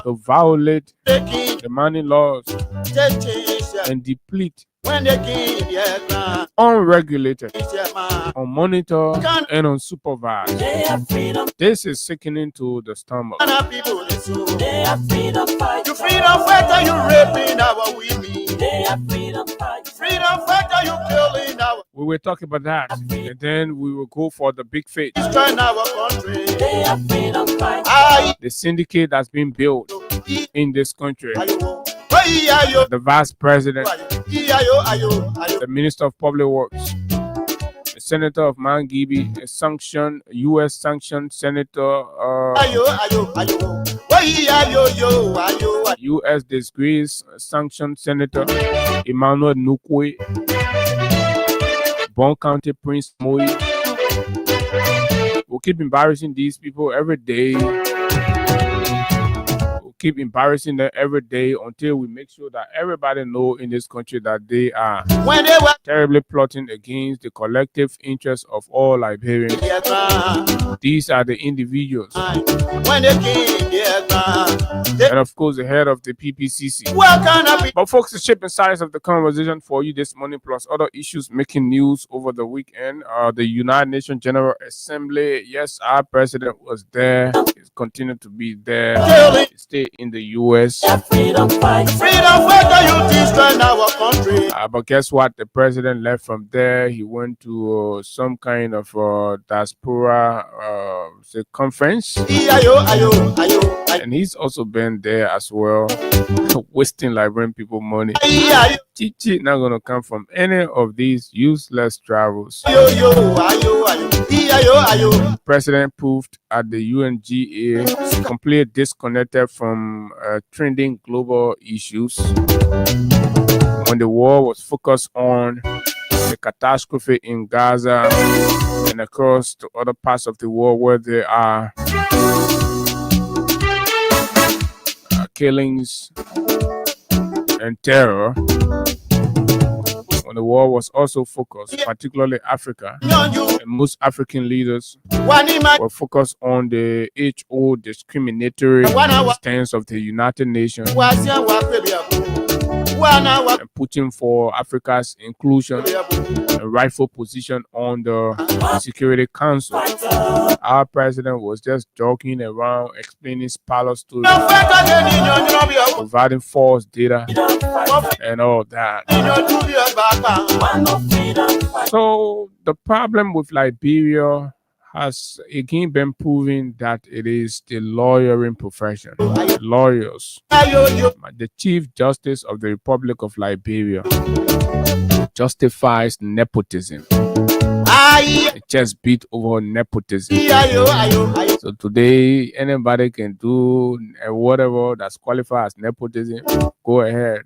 to violate the money laws and deplete unregulated, unmonitored, and unsupervised. This is sickening to the stomach. You freedom fighter, you raping our women. Freedom fighter, you killing our. We will talk about that, and then we will go for the big faith. Destroying our country. The syndicate that's been built in this country. The vice president, the minister of public works, the senator of Mangibi, a sanctioned U.S. sanctioned senator, U.S. disgrace sanctioned senator Emmanuel Nukwe, Bon County Prince Moy. We'll keep embarrassing these people every day. Keep embarrassing them every day until we make sure that everybody know in this country that they are terribly plotting against the collective interests of all Liberians. These are the individuals. And of course, the head of the PPCC. But folks, the shape and size of the conversation for you this morning, plus other issues making news over the weekend. The United Nations General Assembly. Yes, our president was there. He's continued to be there. He stayed in the US. Freedom fighter, you destroy our country. But guess what? The president left from there. He went to some kind of diaspora conference. And he's also been there as well, wasting Liberian people money. Chichi not gonna come from any of these useless travels. President proved at the UNGA completely disconnected from trending global issues when the war was focused on the catastrophe in Gaza and across to other parts of the world where there are killings and terror. When the war was also focused, particularly Africa, and most African leaders were focused on the HO discriminatory stance of the United Nations and pushing for Africa's inclusion and rightful position on the Security Council. Our president was just joking around, explaining parlor stories, providing false data, and all that. So the problem with Liberia has again been proven that it is the lawyering profession. Lawyers, the Chief Justice of the Republic of Liberia, justifies nepotism. It just beat over nepotism. So today, anybody can do whatever that's qualified as nepotism. Go ahead.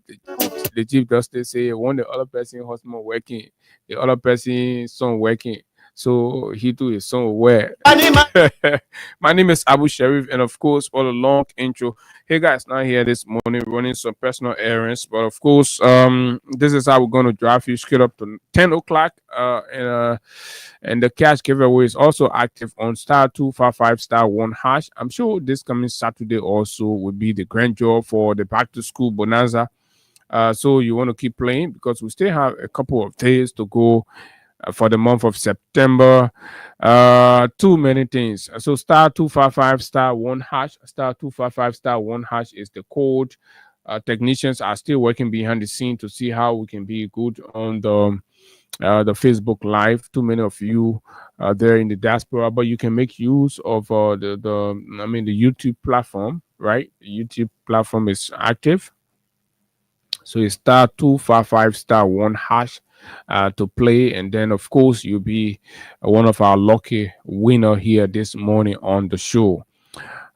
The Chief Justice say, when the other person husband working, the other person son working. So he too is somewhere. My name is Abu Sharif, and of course, for the long intro. Hey guys, not here this morning running some personal errands, but of course, this is how we're going to drive you straight up to 10 o'clock. And the cash giveaway is also active on *255*1#. I'm sure this coming Saturday also will be the grand draw for the back to school bonanza. So you want to keep playing because we still have a couple of days to go for the month of September. Too many things. So *255*1#, *255*1# is the code. Technicians are still working behind the scene to see how we can be good on the Facebook Live. Too many of you are there in the diaspora, but you can make use of the YouTube platform, right? The YouTube platform is active. So it's *255*1# to play, and then of course you'll be one of our lucky winner here this morning on the show.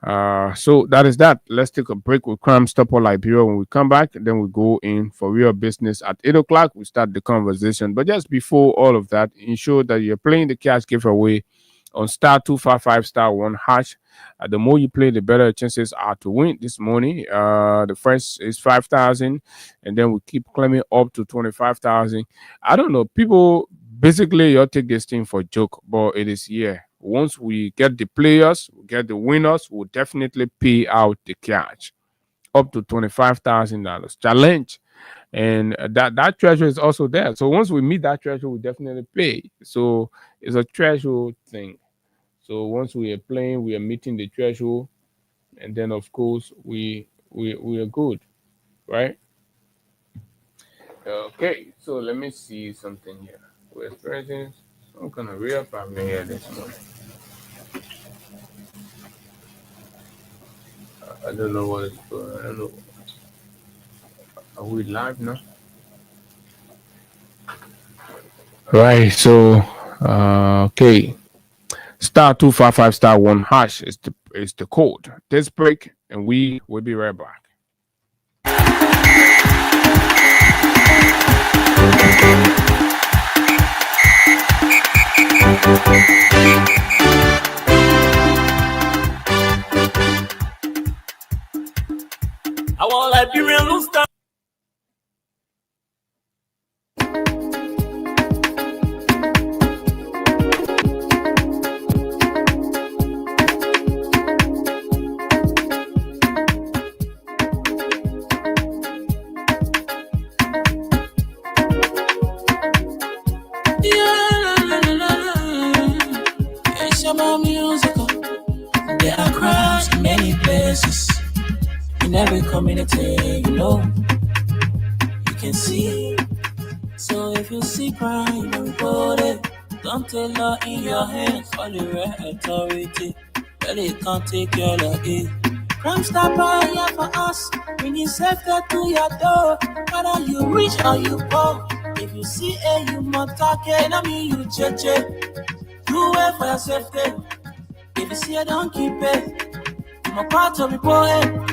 So that is that. Let's take a break with Crime Stopper Liberia. When we come back, then we go in for real business at 8 o'clock. We start the conversation, but just before all of that, ensure that you're playing the cash giveaway on *255*1#. The more you play, the better chances are to win this morning. The first is 5,000, and then we keep climbing up to 25,000. I don't know. People basically, you take this thing for a joke, but it is here. once we get the players, we get the winners, we'll definitely pay out the cash up to $25,000 challenge. And that threshold is also there. So once we meet that threshold, we definitely pay. So it's a threshold thing. So once we are playing, we are meeting the threshold, and then of course we are good, right? Okay, so let me see something here. We're experiencing some kind of real problem here this morning. I don't know what is going on. I don't know. Are we live now? Right, so okay. *255 *1# is the code. This break, and we will be right back. I want Liberian rooster. It's about musical. There are crowds in many places. In every community, you know, you can see. So if you see crime, report it. Don't take law in your hands, all the right authority. Really can't take your law in. Crime stopper here for us, bringing safety to your door. Whether you rich or you poor, if you see a human talking, I mean you check. Do it for your safety. If you see it, don't keep it. I'm a part of report.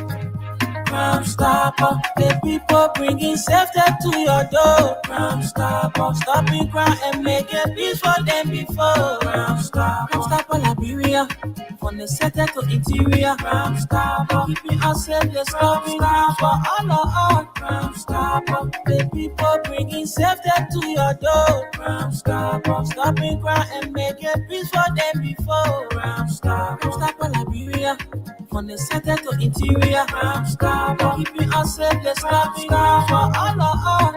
Crime stopper, the people bringing safety to your door. Crime stopper, stopping crime and making peace for them before. Crime stopper, Liberia, from the center to interior. Crime stopper, keeping us safe, the stopping crime for all of us. Crime stopper, the people bringing safety to your door. Crime stopper, stopping crime and making peace for them before. Crime stopper, Liberia, from the center to interior. Crime stopper, keeping us safe, the stopping crime for all of us.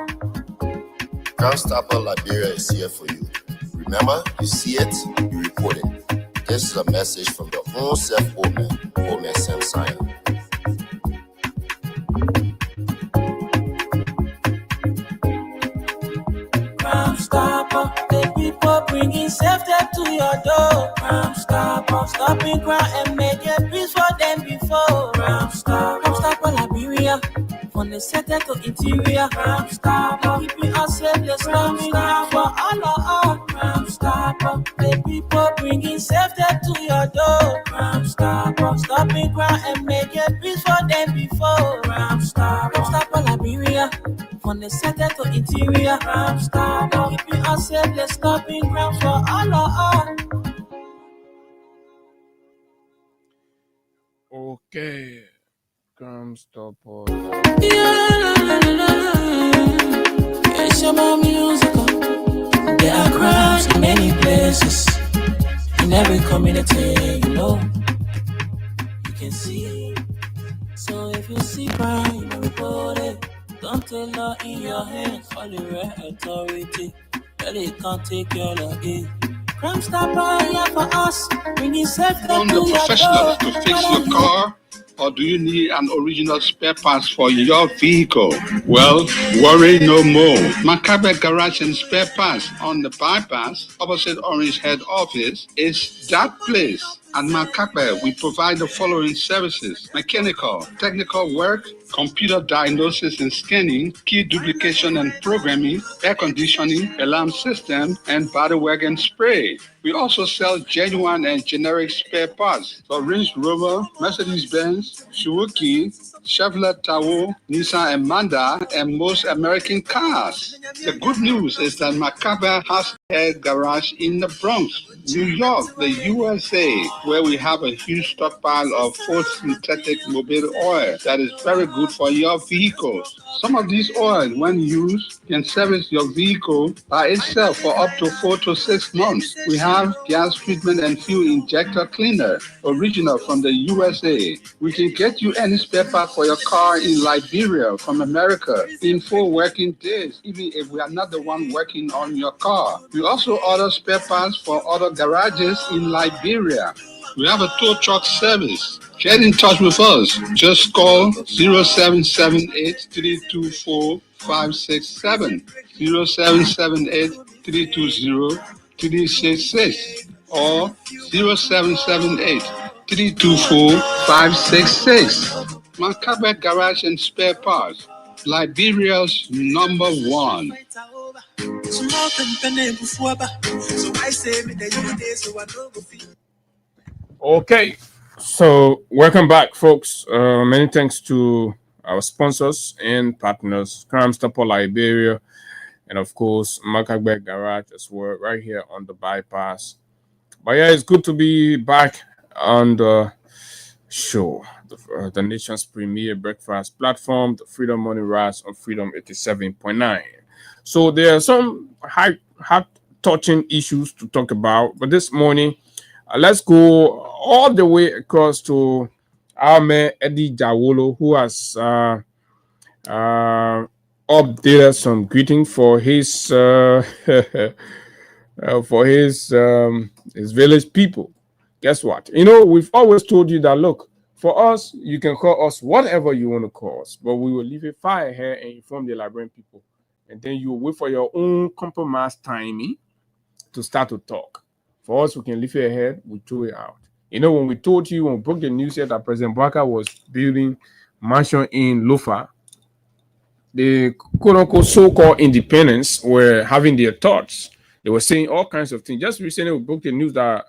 Crime Stopper Liberia is here for you. Remember, you see it, you report it. This is a message from the own self Omen Sam Sion. Crime stopper, the people bringing safety to your door. Crime stopper, stopping crime and making peace for them before. Crime stopper, Liberia, from the center to interior. Crime stopper, keeping us safe, the stopping crime for all of us. Crime stopper, the people bringing safety to your door. Crime stopper, stopping crime and making peace for them before. Crime stopper, Liberia, from the center to interior. Crime stopper, keeping us safe, the stopping crime for all of us. Okay, Crime Stopper. It's about musical. There are crimes in many places. In every community, you know, you can see. So if you see crime, report it. Don't take law in your hands, all the right authority. Really can't take your law in. Crime stopper here for us, bringing safety to your door. Professionals to fix your car, or do you need an original spare parts for your vehicle? Well, worry no more. Macabre Garage and Spare Parts on the bypass opposite Orange Head Office is that place. At Macabre, we provide the following services: mechanical, technical work, computer diagnosis and scanning, key duplication and programming, air conditioning, alarm system, and body wagon spray. We also sell genuine and generic spare parts for Range Rover, Mercedes-Benz, Suzuki, Chevrolet Tahoe, Nissan and Mazda, and most American cars. The good news is that Macabre has garage in the Bronx, New York, the USA, where we have a huge stockpile of full synthetic mobile oil that is very good for your vehicles. Some of these oils, when used, can service your vehicle by itself for up to 4 to 6 months. We have gas treatment and fuel injector cleaner, original from the USA. We can get you any spare part for your car in Liberia from America in 4 working days, even if we are not the one working on your car. We also order spare parts for other garages in Liberia. We have a tow truck service. Get in touch with us. Just call 0778 324 567, 0778 320 366, or 0778 324 566. Macabre Garage and Spare Parts, Liberia's #1. Okay, so welcome back, folks. Many thanks to our sponsors and partners, Crime Stopper Liberia, and of course, Macabre Garage as well, right here on the bypass. But yeah, it's good to be back on the show, the nation's premier breakfast platform, the Freedom Morning Rise on Freedom 87.9. So there are some heart-touching issues to talk about, but this morning, let's go all the way across to our man Eddie Jawolo, who has updated some greeting for his his village people. Guess what? You know, we've always told you that, look, for us, you can call us whatever you want to call us, but we will leave it far ahead and inform the Liberian people. And then you wait for your own compromise timing to start to talk. For us, we can leave it ahead, we throw it out. You know, when we told you, when we broke the news here that President Bouaka was building mansion in Lofa, the quote-unquote so-called independents were having their thoughts. They were saying all kinds of things. Just recently, we broke the news that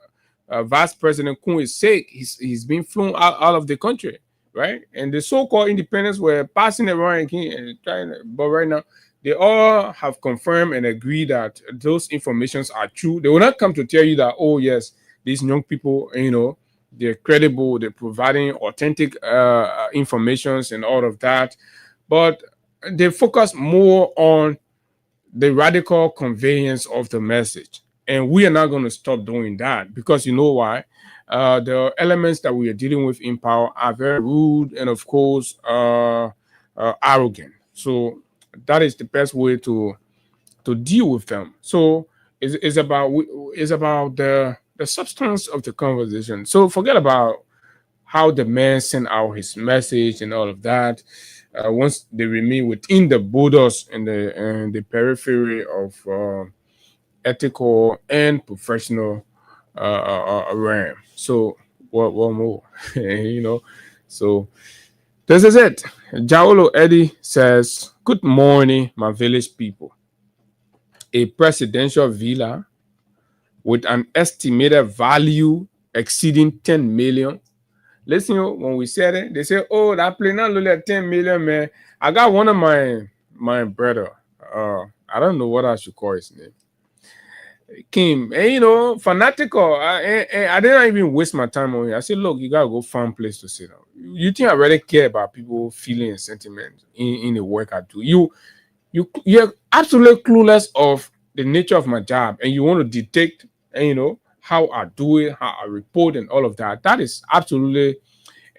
Vice President Kun is sick. He's been flown out of the country, right? And the so-called independents were passing around and trying, but right now, they all have confirmed and agreed that those informations are true. They will not come to tell you that, oh, yes, these young people, you know, they're credible, they're providing authentic informations and all of that. But they focus more on the radical conveyance of the message. And we are not going to stop doing that because you know why? The elements that we are dealing with in power are very rude and, of course, arrogant. So that is the best way to deal with them. So it's about the substance of the conversation. So forget about how the man sent out his message and all of that. Once they remain within the borders and the periphery of ethical and professional realm. So what more? You know. So this is it. Jawolo Eddie says, "Good morning, my village people. A presidential villa with an estimated value exceeding 10 million." Listen, when we said it, they say, "Oh, that plane not only at 10 million, man." I got one of my brother. I don't know what I should call his name. Kim, and you know, fanatical. I didn't even waste my time on it. I said, "Look, you gotta go find a place to sit down. You think I really care about people feeling and sentiment in the work I do? You're absolutely clueless of the nature of my job, and you want to detect, and you know how I do it, how I report, and all of that. That is absolutely,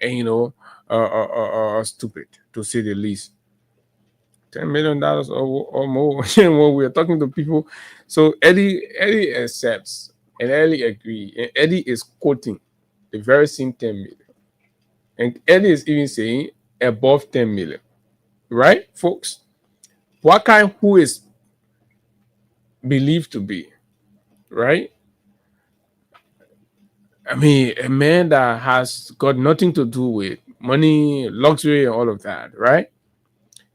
and you know, stupid to say the least. $10 million or more when we are talking to people." So Eddie accepts and Eddie agrees. And Eddie is quoting the very same 10 million. And Eddie is even saying above 10 million. Right, folks? What kind who is believed to be, right? I mean, a man that has got nothing to do with money, luxury, and all of that, right?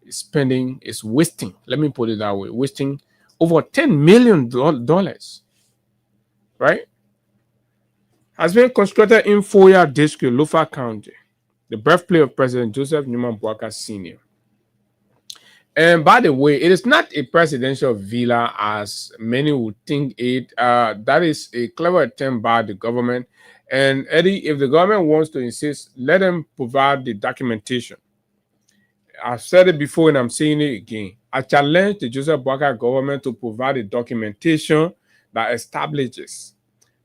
Spending is wasting. Let me put it that way: wasting over $10 million, right? Has been constructed in Foya District, Lofa County, the birthplace of President Joseph Newman Bouaka Sr. And by the way, it is not a presidential villa as many would think it. That is a clever attempt by the government. And Eddie, if the government wants to insist, let them provide the documentation. I've said it before and I'm saying it again. I challenge the Joseph Boakai government to provide the documentation that establishes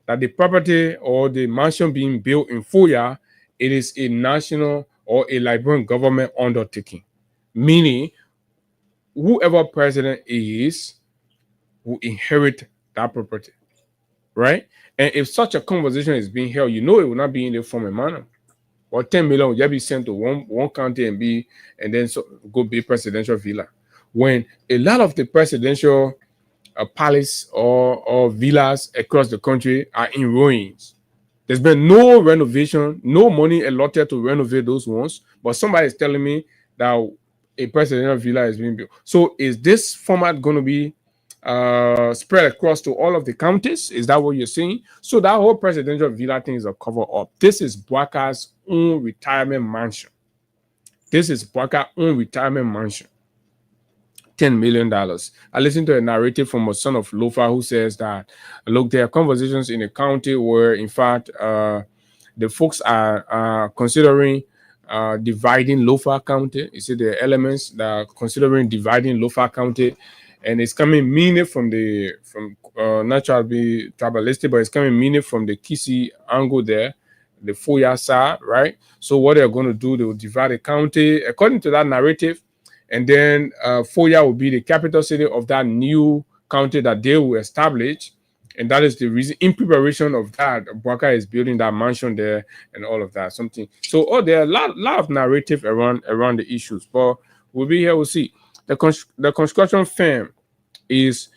that the property or the mansion being built in Foya, it is a national or a Liberian government undertaking. Meaning, whoever president is will inherit that property, right? And if such a conversation is being held, it will not be in the form of manner. Or 10 million will just be sent to one county and then go be presidential villa. When a lot of the presidential palace or villas across the country are in ruins. There's been no renovation, no money allotted to renovate those ones, but somebody is telling me that a presidential villa is being built. So is this format going to be spread across to all of the counties? Is that what you're saying? So that whole presidential villa thing is a cover up. This is Boakai's own retirement mansion. This is Boakai's own retirement mansion. $10 million. I listened to a narrative from a son of Lofa who says that, look, there are conversations in the county where, in fact, the folks are considering dividing Lofa County. You see the elements that are considering dividing Lofa County, and it's coming mainly from not trying to be tribalistic, but it's coming mainly from the Kisi angle there, the Foya side, right? So what they're going to do, they will divide the county according to that narrative. And then Foya will be the capital city of that new county that they will establish. And that is the reason, in preparation of that, Boakai is building that mansion there and all of that. So there are a lot of narrative around the issues. But we'll be here, we'll see. The construction firm is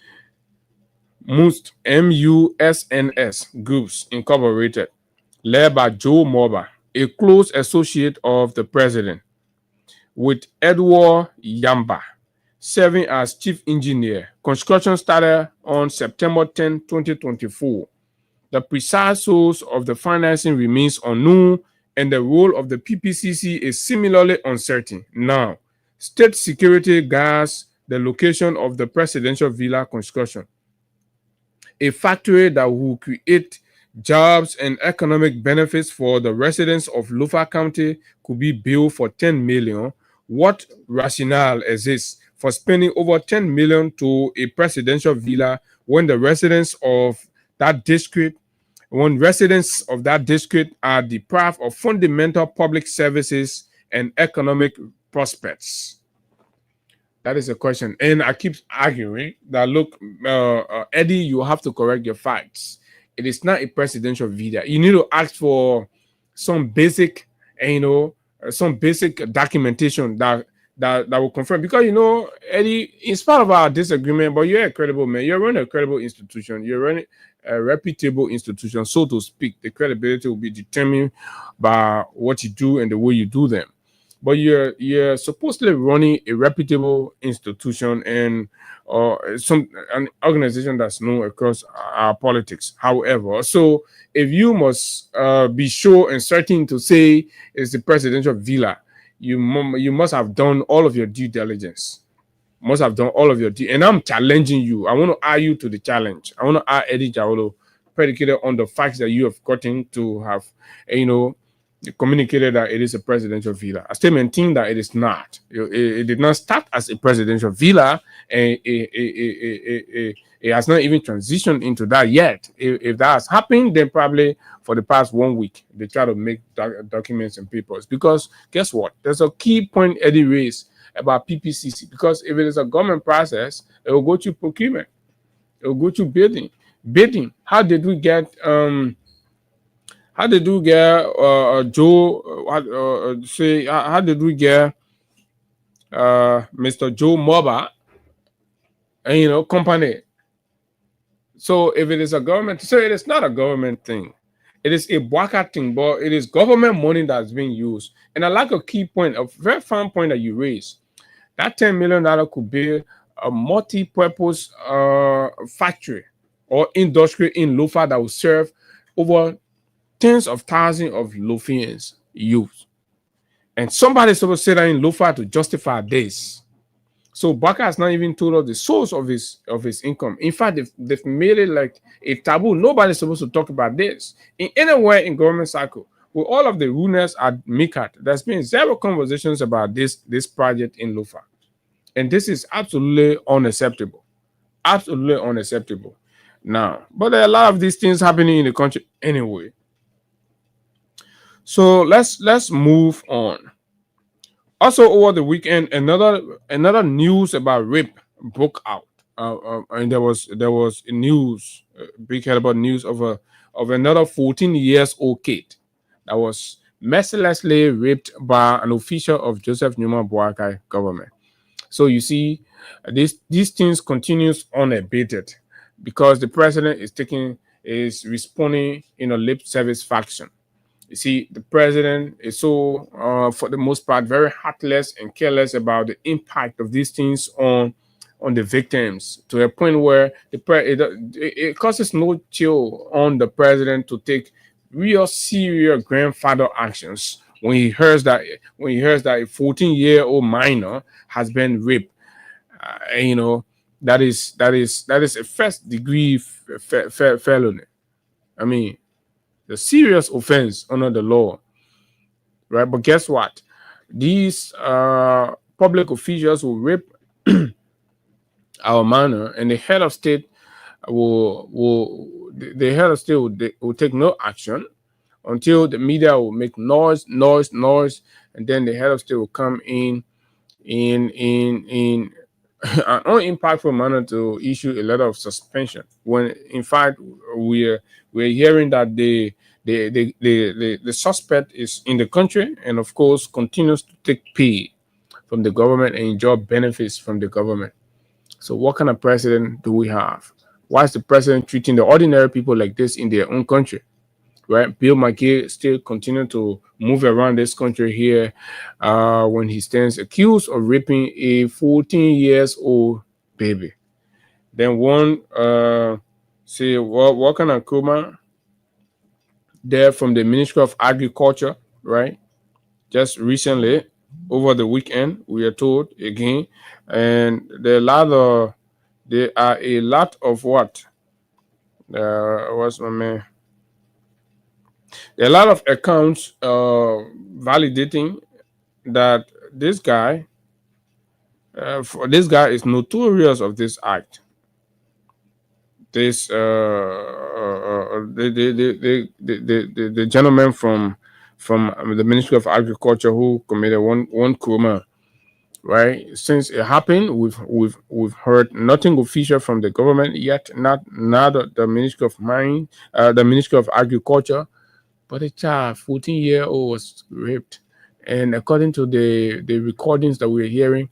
MUSNS, M-U-S-N-S Groups Incorporated, led by Joe Morba, a close associate of the president, with Edward Yamba serving as chief engineer. Construction started on September 10, 2024. The precise source of the financing remains unknown, and the role of the PPCC is similarly uncertain. Now, state security guards the location of the presidential villa construction, a factory that will create jobs and economic benefits for the residents of Lofa County could be built for $10 million. What rationale exists for spending over $10 million to a presidential villa when residents of that district are deprived of fundamental public services and economic prospects? That is a question. And I keep arguing that, look, Eddie, you have to correct your facts. It is not a presidential villa. You need to ask for some basic, some basic documentation that will confirm. Because, Eddie, in spite of our disagreement, but you're a credible man. You're running a credible institution. You're running a reputable institution, so to speak. The credibility will be determined by what you do and the way you do them. But you're supposedly running a reputable institution and an organization that's known across our politics. However, so if you must be sure and certain to say it's the presidential villa, you must have done all of your due diligence. And I'm challenging you. I want to add you to the challenge. I want to add Eddie Jawolo, predicated on the facts that you have gotten to have, communicated that it is a presidential villa. I still maintain that it is not. It did not start as a presidential villa, and it has not even transitioned into that yet. If that has happened, then probably for the past 1 week, they try to make documents and papers. Because guess what? There's a key point Eddie raised about PPCC. Because if it is a government process, it will go to procurement. It will go to bidding. How did we get Joe? How did we get Mr. Joe Morba and company? So if it is a government, so it is not a government thing. It is a Boakai thing, but it is government money that's being used. And I like a key point, a very fun point that you raised. That $10 million could be a multi-purpose factory or industry in Lofa that will serve over tens of thousands of Lofians youth. And somebody's supposed to sit there in Lofa to justify this. So Baka has not even told us the source of his income. In fact, they've made it like a taboo. Nobody's supposed to talk about this in anywhere in government cycle. With all of the rumors at MICAT, there's been zero conversations about this project in Lufa, and this is absolutely unacceptable. Absolutely unacceptable. Now, but there are a lot of these things happening in the country anyway. So let's move on. Also, over the weekend, another news about rape broke out, and there was news, big head about news of another 14 years old kid that was mercilessly raped by an official of Joseph Numa Boakai government. So you see, these things continues unabated because the president is responding in a lip service faction. You see, the president is so, for the most part, very heartless and careless about the impact of these things on the victims, to a point where it causes no chill on the president to take real serious grandfather actions when he hears that a 14-year-old minor has been raped. And, that is a first degree felony. I mean, the serious offense under the law, right? But guess what? These public officials will rape our minor, and the head of state will take no action until the media will make noise, and then the head of state will come in an unimpactful manner to issue a letter of suspension. When in fact we're hearing that the suspect is in the country and of course continues to take pay from the government and enjoy benefits from the government. So what kind of president do we have? Why is the president treating the ordinary people like this in their own country? Right? Bill McKay still continue to move around this country here when he stands accused of raping a 14 years old baby. Then one say what kind of Kuma there from the Ministry of Agriculture, right? Just recently, over the weekend, we are told again, and there are a lot of what? What's my man? There are a lot of accounts validating that this guy is notorious of this act. This the gentleman from the Ministry of Agriculture who committed one crime, right? Since it happened, we've heard nothing official from the government yet, not the Ministry of Mine, the Ministry of Agriculture, but a child, 14-year-old, was raped, and according to the recordings that we're hearing,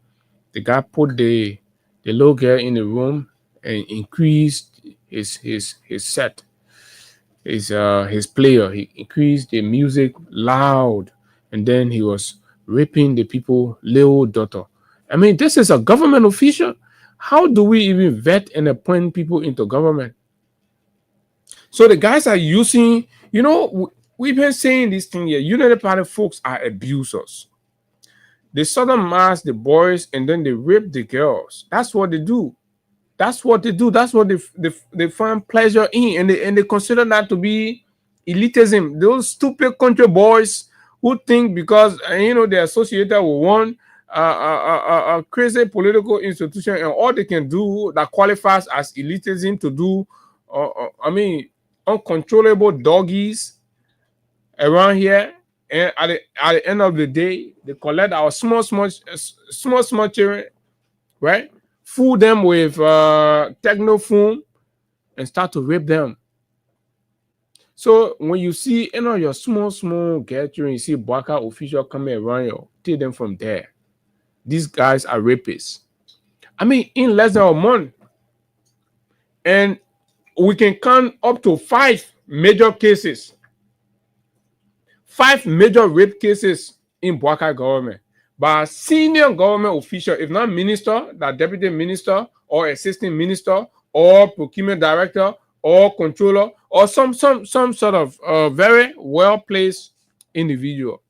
the guy put the little girl in the room and increased his set, his player. He increased the music loud, and then he was raping the people little daughter. I mean, this is a government official. How do we even vet and appoint people into government? So the guys are using, we've been saying this thing here. United Party folks are abusers. They southern mass the boys and then they rape the girls. That's what they do. That's what they find pleasure in, and they consider that to be elitism. Those stupid country boys who think because they're associated with one crazy political institution and all they can do that qualifies as elitism to do, uncontrollable doggies around here. And at the end of the day, they collect our small children, right? Fool them with technophone and start to rape them. So when you see your small gathering, you see Baka official coming around you, take them from there. These guys are rapists. I mean, in less than a month, and we can count up to 5 major cases. 5 major rape cases in Baka government by a senior government official, if not minister, that deputy minister or assistant minister or procurement director or controller or some sort of very well-placed individual.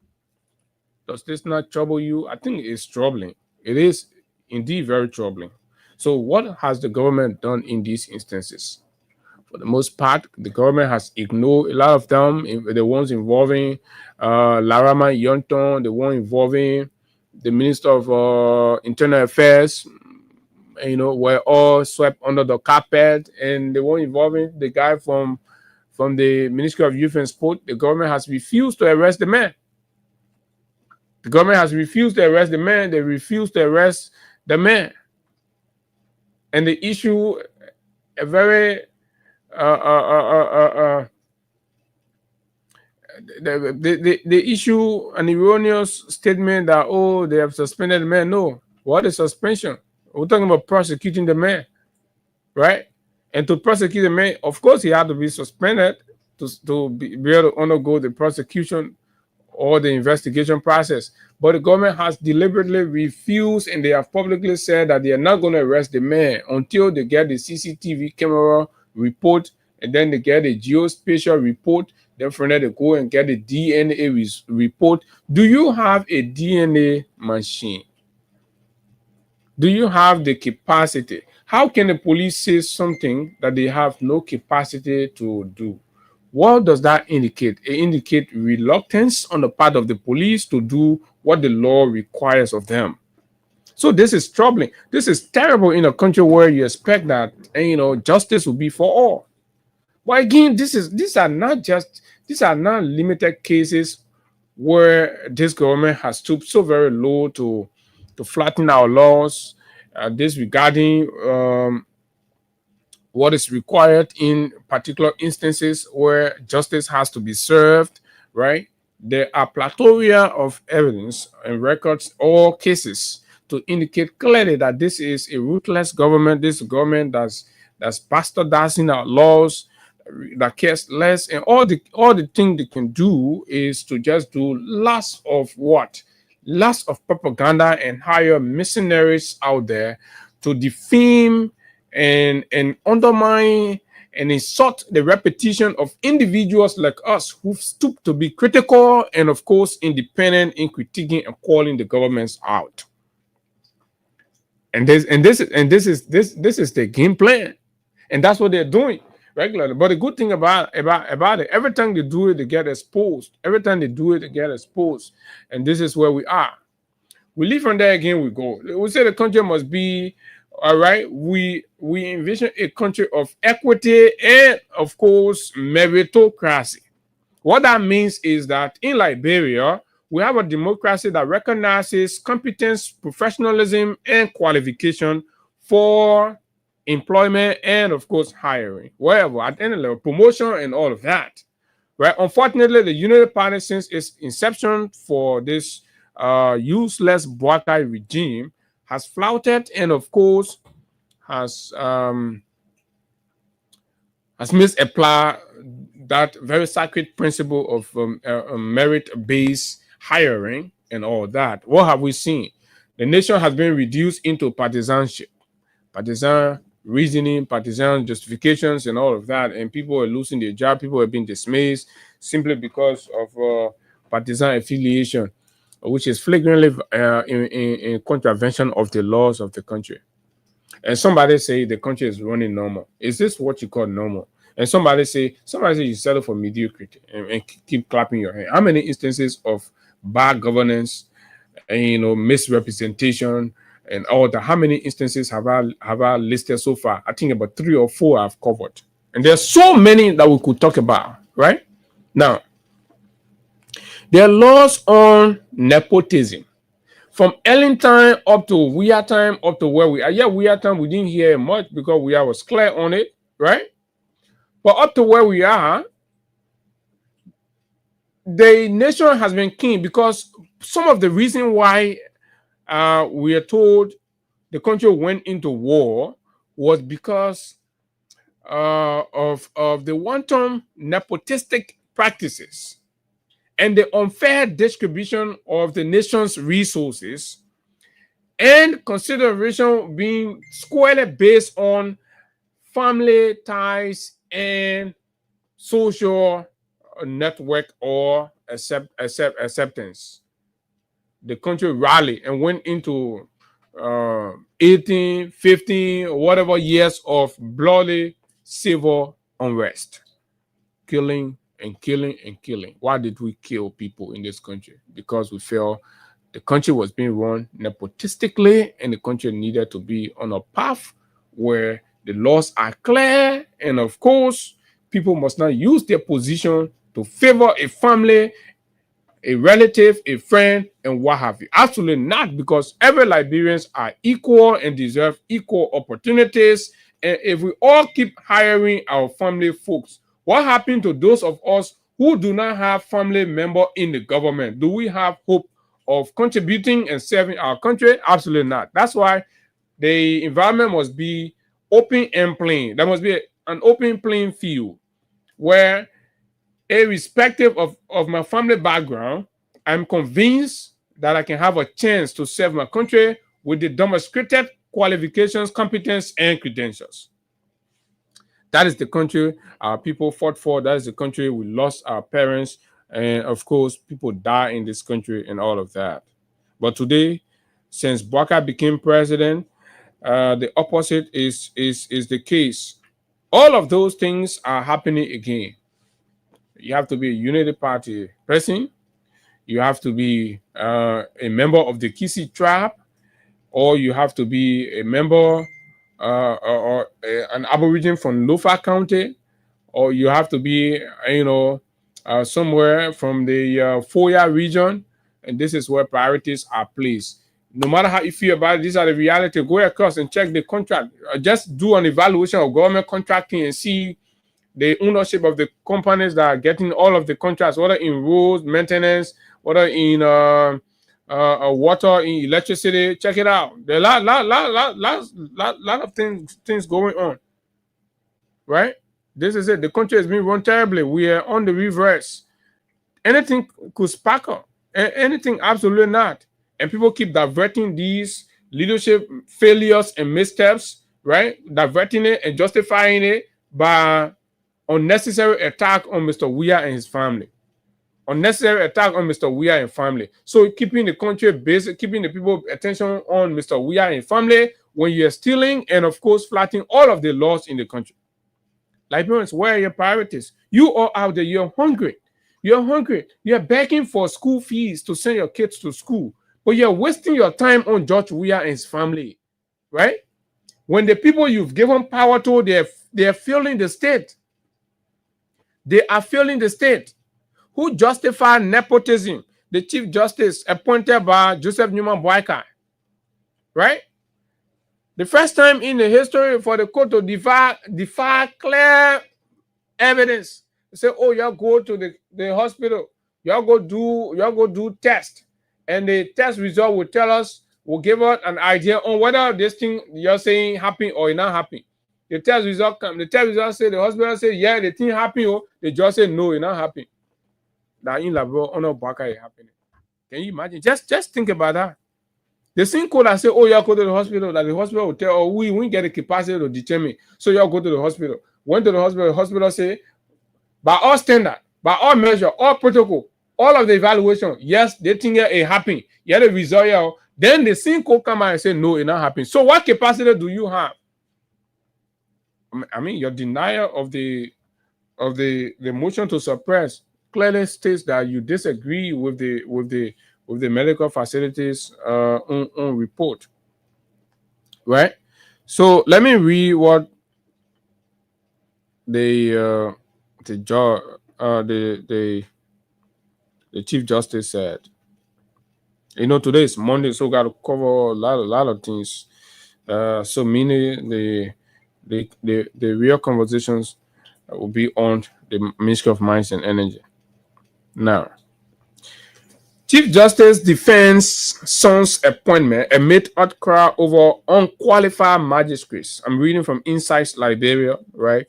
Does this not trouble you? I think it's troubling. It is indeed very troubling. So, what has the government done in these instances? For the most part, the government has ignored a lot of them. The ones involving Larama Yonton, the one involving the Minister of Internal Affairs, were all swept under the carpet, and the one involving the guy from the Ministry of Youth and Sport, the government has refused to arrest the man. The government has refused to arrest the man. They refused to arrest the man. And the issue, a very the issue, an erroneous statement that, oh, they have suspended the man. No, what is suspension? We're talking about prosecuting the man, right? And to prosecute the man, of course, he had to be suspended to be able to undergo the prosecution or the investigation process. But the government has deliberately refused, and they have publicly said that they are not going to arrest the man until they get the CCTV camera report, and then they get a geospatial report. Then from there, they go and get a DNA report. Do you have a DNA machine? Do you have the capacity? How can the police say something that they have no capacity to do? What does that indicate? It indicates reluctance on the part of the police to do what the law requires of them. So this is troubling. This is terrible in a country where you expect that justice will be for all. But again, these are not limited cases where this government has stooped so very low to flatten our laws, disregarding what is required in particular instances where justice has to be served, right? There are plethora of evidence and records or cases to indicate clearly that this is a ruthless government. This government that's bastardizing our laws, that cares less, and all the thing they can do is to just do lots of what? Lots of propaganda and hire mercenaries out there to defame and undermine and insult the reputation of individuals like us who've stooped to be critical and, of course, independent in critiquing and calling the governments out. And this is the game plan, and that's what they're doing regularly. But the good thing about it, every time they do it, they get exposed. Every time they do it, they get exposed, and this is where we are. We leave from there again. We go. We say the country must be. All right, we envision a country of equity and, of course, meritocracy. What that means is that in Liberia, we have a democracy that recognizes competence, professionalism, and qualification for employment and, of course, hiring, wherever, at any level, promotion and all of that. Right? Unfortunately, the United Party, since its inception for this useless Boakai regime, has flouted and, of course, has misapplied that very sacred principle of merit-based hiring and all that. What have we seen? The nation has been reduced into partisanship, partisan reasoning, partisan justifications, and all of that. And people are losing their job. People are being dismissed simply because of partisan affiliation, which is flagrantly in contravention of the laws of the country. And somebody say the country is running normal. Is this what you call normal? And somebody say you settle for mediocrity and keep clapping your hand. How many instances of bad governance and misrepresentation and all that? How many instances have I listed so far? I think about 3 or 4 I've covered. And there's so many that we could talk about, right? Now, there are laws on nepotism. From Ellen time up to Weir time, up to where we are. Yeah, Weir time, we didn't hear much because Weir was clear on it, right? But up to where we are, the nation has been keen because some of the reason why we are told the country went into war was because of the wanton nepotistic practices and the unfair distribution of the nation's resources, and consideration being squarely based on family ties and social network or acceptance. The country rallied and went into 18, 15, whatever years of bloody civil unrest, killing and killing and killing. Why did we kill people in this country? Because we felt the country was being run nepotistically, and the country needed to be on a path where the laws are clear, and of course, people must not use their position to favor a family, a relative, a friend, and what have you. Absolutely not, because every Liberians are equal and deserve equal opportunities. And if we all keep hiring our family folks, what happened to those of us who do not have family member in the government? Do we have hope of contributing and serving our country? Absolutely not. That's why the environment must be open and plain. There must be an open playing field where, irrespective of my family background, I'm convinced that I can have a chance to serve my country with the demonstrated qualifications, competence, and credentials. That is the country our people fought for. That is the country we lost our parents. And of course, people die in this country and all of that. But today, since Baka became president, the opposite is the case. All of those things are happening again. You have to be a unity party person. You have to be a member of the Kisi tribe, or you have to be a member or an Aborigine from Lofa County, or you have to be, somewhere from the Foya region, and this is where priorities are placed. No matter how you feel about it, these are the reality. Go across and check the contract. Just do an evaluation of government contracting and see the ownership of the companies that are getting all of the contracts, whether in roads, maintenance, whether in water, in electricity. Check it out. There are lot of things going on, right? This is it. The country is being run terribly. We are on the reverse. Anything could sparkle. Anything, absolutely not. And people keep diverting these leadership failures and missteps, right? Diverting it and justifying it by unnecessary attack on Mr. Weah and his family. Unnecessary attack on Mr. Weah and family. So keeping the country busy, keeping the people attention on Mr. Weah and family when you're stealing and of course flattening all of the laws in the country. Liberians, where are your priorities? You all out there, you're hungry. You're hungry. You're begging for school fees to send your kids to school, but you're wasting your time on George Weah and his family, right? When the people you've given power to, they're failing the state. They are failing the state. Who justify nepotism? The Chief Justice appointed by Joseph Newman Boyka, right? The first time in the history for the court to defy clear evidence. Say, oh, y'all go to the hospital, y'all go do test, and the test result will tell us, will give us an idea on whether this thing you're saying happen or it not happen. The test result come, the test result say, the hospital say, yeah, the thing happen, oh, they just say no, it not happen. That in Labro, on no Baka is happening. Can you imagine? Just think about that. The same code that say, oh, y'all go to the hospital, that the hospital will tell, oh, we won't get the capacity to determine. So y'all go to the hospital. Went to the hospital say, by all standard, by all measure, all protocol, all of the evaluation, yes, they think it happen. Yeah, the result, yeah. Then the same code come out and say, no, it not happen. So what capacity do you have? I mean, your denial of the motion to suppress clearly states that you disagree with the medical facilities on report, right? So let me read what the Chief Justice said. You know, today is Monday, so got to cover a lot of things. So many the real conversations will be on the Ministry of Mines and Energy. Now, Chief Justice defends son's appointment amid outcry over unqualified magistrates. I'm reading from Insights Liberia, right?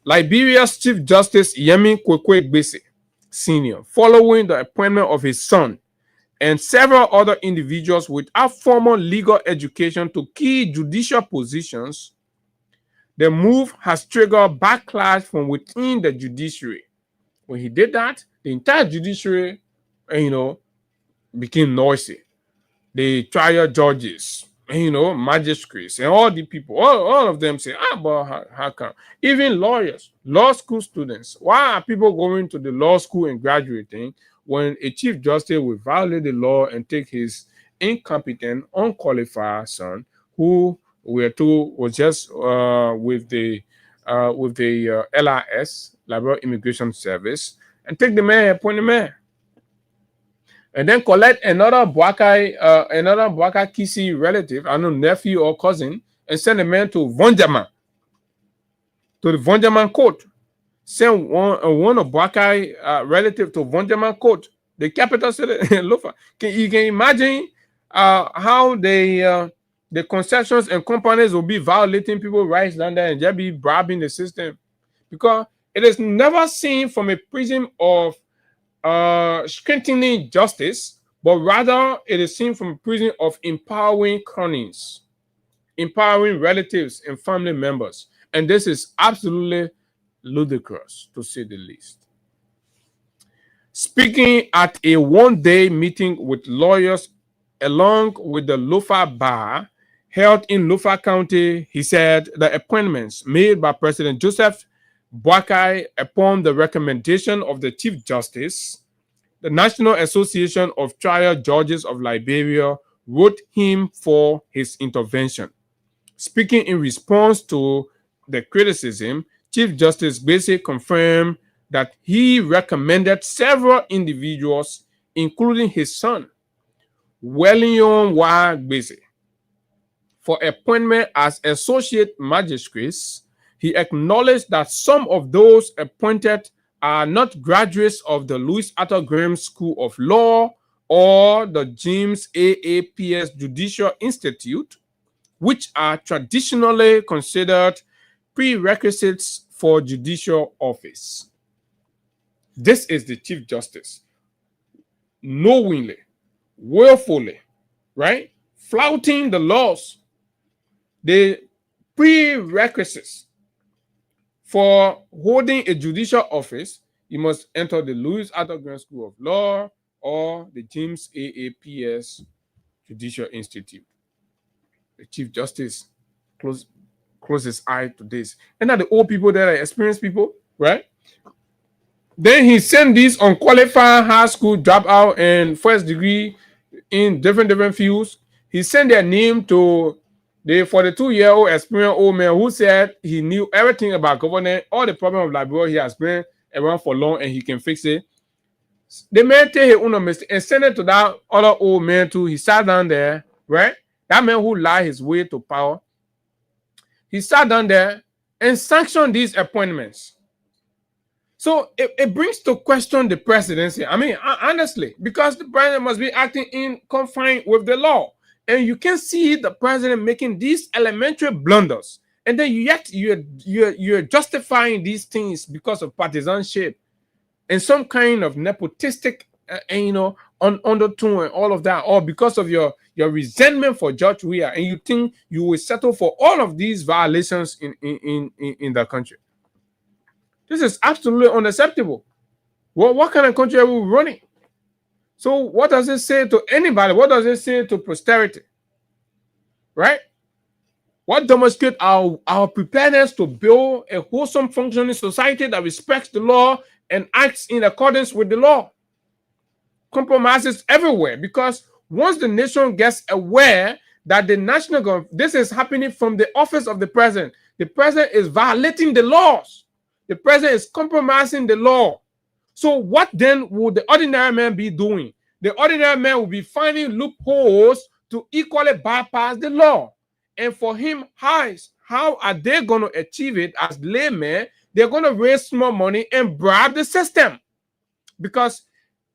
Liberia's Chief Justice Yemi Kwekwe-Gbese Sr., following the appointment of his son and several other individuals without formal legal education to key judicial positions, the move has triggered backlash from within the judiciary. When he did that, the entire judiciary, became noisy. the trial judges, magistrates, and all the people, all of them say, but how come? Even lawyers, law school students, why are people going to the law school and graduating when a chief justice will violate the law and take his incompetent, unqualified son, who we're told was just with the LIS, Liberal Immigration Service, and take the man, appoint the man, and then collect another Bwakai Kisi relative, I know nephew or cousin, and send the man to Vonjaman, to the Vonjaman court. Send one of Bwakai relative to Vonjaman court, the capital city in Lufa. You can imagine how the concessions and companies will be violating people's rights down there and just be bribing the system, because it is never seen from a prism of strengthening justice, but rather it is seen from a prison of empowering cronies, empowering relatives and family members. And this is absolutely ludicrous, to say the least. Speaking at a one-day meeting with lawyers along with the Lufa Bar held in Lufa County, he said the appointments made by President Joseph Boakai upon the recommendation of the Chief Justice, the National Association of Trial Judges of Liberia, wrote him for his intervention. Speaking in response to the criticism, Chief Justice Gbese confirmed that he recommended several individuals, including his son, Wellington Wa Gbese, for appointment as associate magistrates. He acknowledged that some of those appointed are not graduates of the Louis Arthur Graham School of Law or the James AAPS Judicial Institute, which are traditionally considered prerequisites for judicial office. This is the Chief Justice, knowingly, willfully, right, flouting the laws, the prerequisites for holding a judicial office. You must enter the Louis Arthur Graham School of Law or the James AAPS Judicial Institute. The Chief Justice close his eye to this. And now the old people that are experienced people, right? Then he sent these unqualified high school dropout and first degree in different fields. He sent their name to the 42-year-old experienced old man who said he knew everything about government, all the problem of Liberia. He has been around for long and he can fix it. The man take his own mistake and send it to that other old man too. He sat down there, right? That man who lied his way to power. He sat down there and sanctioned these appointments. So it brings to question the presidency. I mean, honestly, because the president must be acting in confine with the law. And you can see the president making these elementary blunders. And then you're justifying these things because of partisanship and some kind of nepotistic, undertone and all of that, or because of your resentment for Judge Weah, and you think you will settle for all of these violations in the country. This is absolutely unacceptable. What kind of country are we running? So what does it say to anybody? What does it say to posterity? Right? What demonstrates our preparedness to build a wholesome, functioning society that respects the law and acts in accordance with the law? Compromises everywhere, because once the nation gets aware that the national government, this is happening from the office of the president is violating the laws. The president is compromising the law. So what then would the ordinary man be doing? The ordinary man will be finding loopholes to equally bypass the law. And for him, how are they going to achieve it as laymen? They're going to raise small money and bribe the system. Because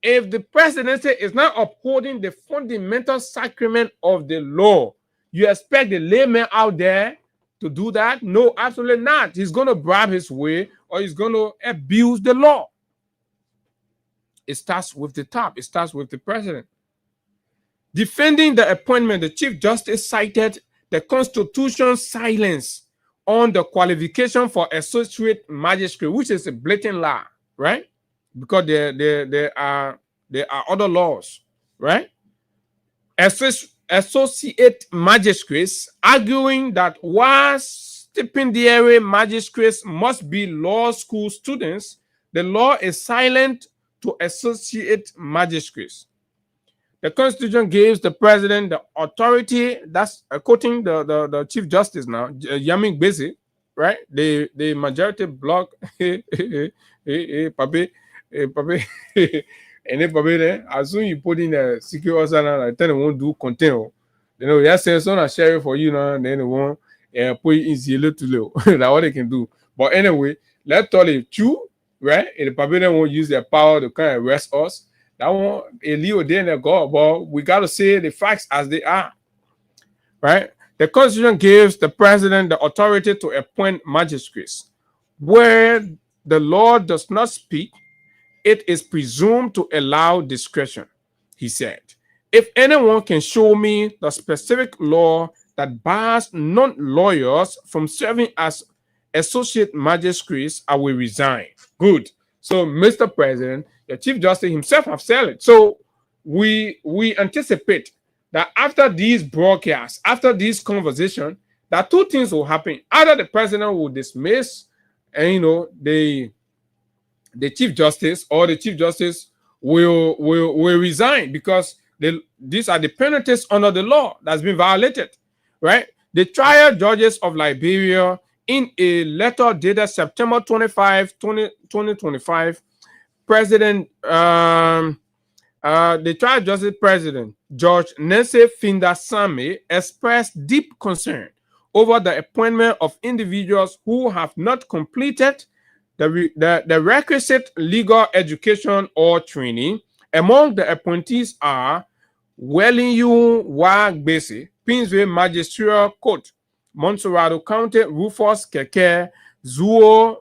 if the presidency is not upholding the fundamental sacrament of the law, you expect the layman out there to do that? No, absolutely not. He's going to bribe his way, or he's going to abuse the law. It starts with the top. It starts with the president. Defending the appointment, the Chief Justice cited the Constitution's silence on the qualification for associate magistrate, which is a blatant lie, right? Because there are other laws, right? associate magistrates, arguing that while stipendiary magistrates must be law school students, the law is silent to associate magistrates. The Constitution gives the president the authority, that's quoting the Chief Justice now, Yami Bezi, right? The majority block, papi, and then papi, as soon you put in a secret order, I tell them won't do content. You know, yes, it's on a share for you now, and then they won't put it in zero to low. That's what they can do. But anyway, let's tell it true, right? And the papi then won't use their power to kind of arrest us. That one, a little day and go, but we got to say the facts as they are, right? The Constitution gives the president the authority to appoint magistrates. Where the law does not speak, it is presumed to allow discretion, he said. If anyone can show me the specific law that bars non-lawyers from serving as associate magistrates, I will resign. Good. So, Mr. President, the Chief Justice himself have said it. So we anticipate that after these broadcasts, after this conversation, that two things will happen. Either the president will dismiss, and the Chief Justice, or the Chief Justice will resign, because these are the penalties under the law that's been violated, right? The trial judges of Liberia, in a letter dated September 25, 2025, the trial justice president, Judge Nancy Finda Same, expressed deep concern over the appointment of individuals who have not completed the requisite legal education or training. Among the appointees are Wellington Wagbese, Pinsville Magisterial Court, Montserrat County, Rufus Keke, Zuale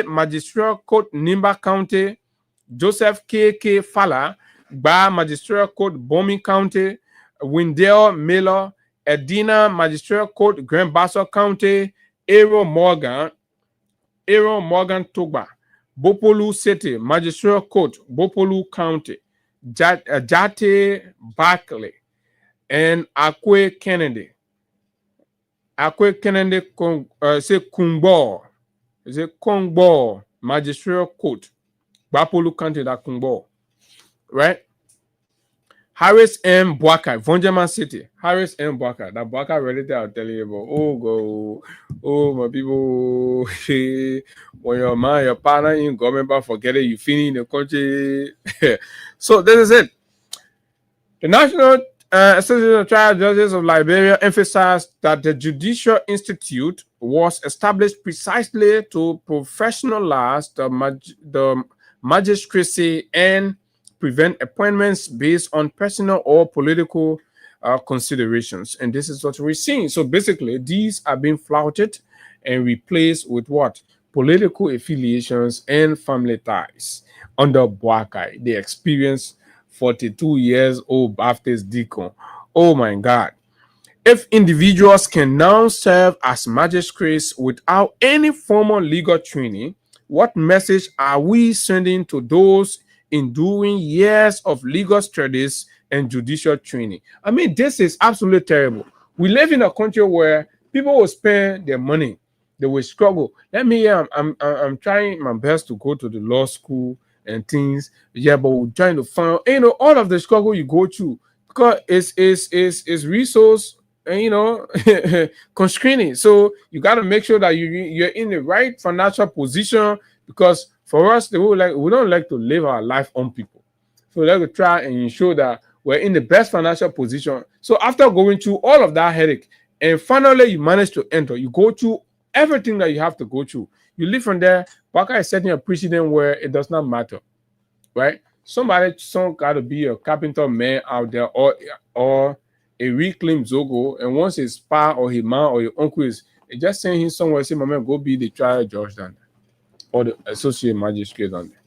Magisterial Court, Nimba County, Joseph K. Fala, Ba Magisterial Court, Bomi County, Windell Miller, Edina Magisterial Court, Grand Bassa County, Aaron Morgan Togba, Bopolu City Magisterial Court, Bopolu County, Jate Barkley, and Akwe Kennedy. Say Kungbo, Magisterial Court, Bapolu County, that Kungbo, right? Harris M. Bwaka, Vonjaman City, Harris M. Bwaka, that Bwaka relative I'll tell you about. Oh my people, when your man, your partner in government forget it, you finish in the country. So this is it. The National Association of Trial Judges of Liberia emphasized that the Judicial Institute was established precisely to professionalize the magistracy and prevent appointments based on personal or political considerations. And this is what we're seeing. So basically, these are being flouted and replaced with what? Political affiliations and family ties. Under Bwakai, they experienced 42 years old Baptist deacon. Oh my God. If individuals can now serve as magistrates without any formal legal training, what message are we sending to those enduring years of legal studies and judicial training? I mean, this is absolutely terrible. We live in a country where people will spend their money, they will struggle. I'm trying my best to go to the law school and things, yeah, but we're trying to find, all of the struggle you go through, because it's resource, constraining. So you got to make sure that you're in the right financial position, because for us, we don't like to live our life on people. So we like to try and ensure that we're in the best financial position. So after going through all of that headache, and finally you manage to enter, you go through everything that you have to go through. You live from there. Baka is setting a precedent where it does not matter, right? Some got to be a carpenter man out there, or a reclaimed Zogo, and once his pa or his man or your uncle is just send him somewhere, say, my man, go be the trial judge down there, or the associate magistrate down there.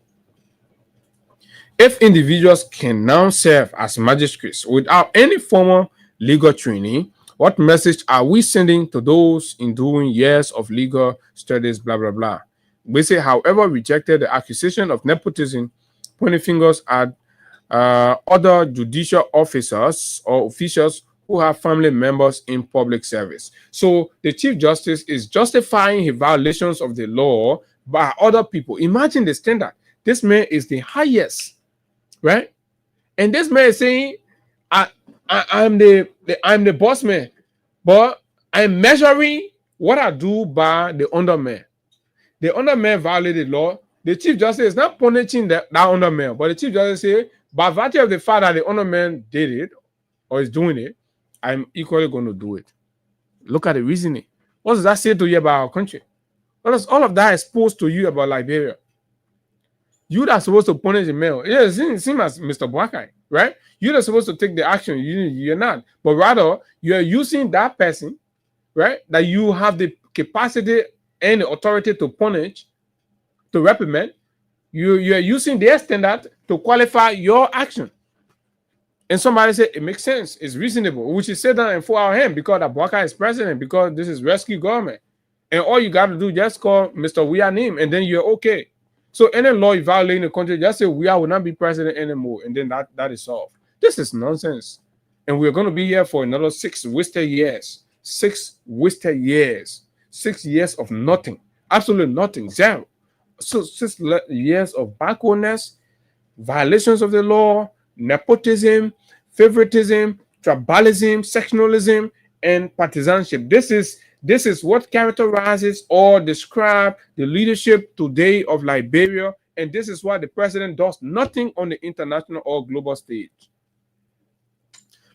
If individuals can now serve as magistrates without any formal legal training, what message are we sending to those enduring years of legal studies, blah, blah, blah? We say, however, rejected the accusation of nepotism, pointing fingers at other judicial officers or officials who have family members in public service. So the Chief Justice is justifying his violations of the law by other people. Imagine the standard. This man is the highest, right? And this man is saying, I'm the boss man, but I'm measuring what I do by the underman. The underman violated the law. The Chief Justice is not punishing that underman, but the Chief Justice says, by virtue of the fact that the underman did it or is doing it, I'm equally going to do it. Look at the reasoning. What does that say to you about our country? What does all of that expose to you about Liberia? You that's supposed to punish the male. Yeah, it seems as Mr. Bwakai, right? You're not supposed to take the action. You're not. But rather, you're using that person, right, that you have the capacity and the authority to punish, to reprimand. You're using their standard to qualify your action. And somebody said it makes sense, it's reasonable. We should sit down and 4 hour him because Bwakai is president, because this is rescue government. And all you got to do, just call Mr. Wianim, and then you're okay. So any law you violate in the country, just say Wia will not be president anymore, and then that is solved. This is nonsense. And we're going to be here for another 6 wasted years. 6 wasted years. 6 years of nothing. Absolutely nothing. Zero. So 6 years of backwardness, violations of the law, nepotism, favoritism, tribalism, sectionalism, and partisanship. This is what characterizes or describes the leadership today of Liberia, and this is why the president does nothing on the international or global stage.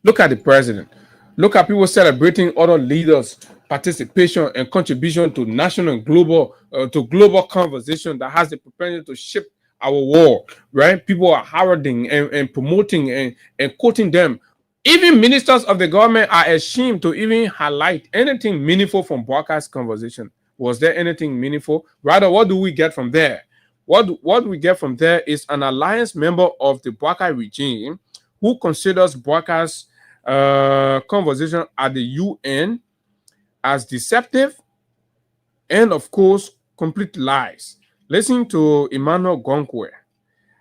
Look at the president. Look at people celebrating other leaders' participation and contribution to national and global conversation that has the propensity to shape our world, right? People are heralding and promoting and quoting them. Even ministers of the government are ashamed to even highlight anything meaningful from Bwakai's conversation. Was there anything meaningful? Rather, what do we get from there? What we get from there is an alliance member of the Bwakai regime who considers Bwakai's conversation at the UN as deceptive and, of course, complete lies. Listen to Emmanuel Gonkwe.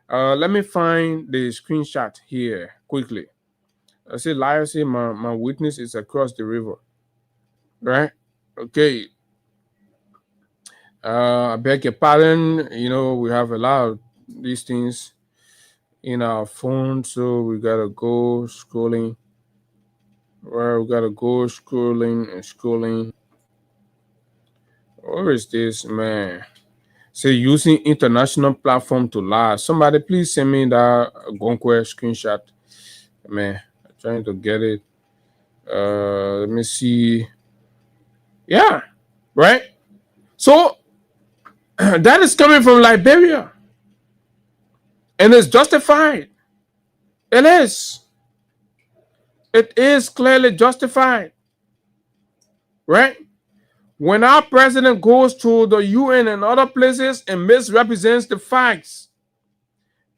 Let me find the screenshot here quickly. I say, liar, say, my witness is across the river. Right? Okay. I beg your pardon. You know, we have a lot of these things in our phone, so we got to go scrolling. Well, we got to go scrolling and scrolling. Where is this, man? Say using international platform to lie. Somebody please send me that Gonkwe screenshot. Man, I'm trying to get it. Let me see. Yeah, right? So that is coming from Liberia. And it's justified. It is. It is clearly justified. Right? When our president goes to the UN and other places and misrepresents the facts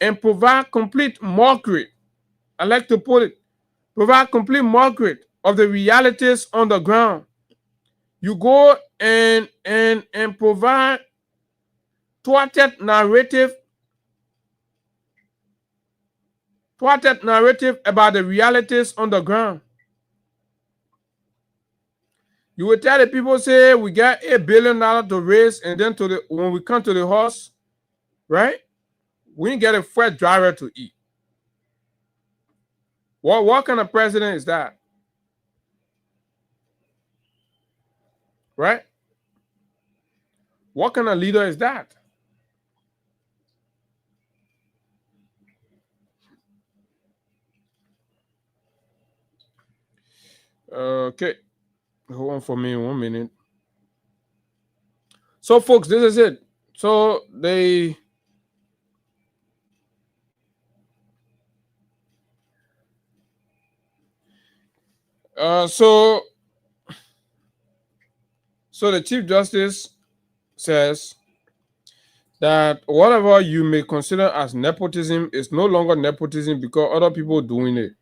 and provide complete mockery, I like to put it, provide complete mockery of the realities on the ground. You go and provide thwarted narrative about the realities on the ground. You will tell the people, say, we got $8 billion to raise, and then when we come to the horse, right, we didn't get a fresh driver to eat. What kind of president is that? Right? What kind of leader is that? Okay. Hold on for me 1 minute. So, folks, this is it. So, so the Chief Justice says that whatever you may consider as nepotism is no longer nepotism because other people are doing it.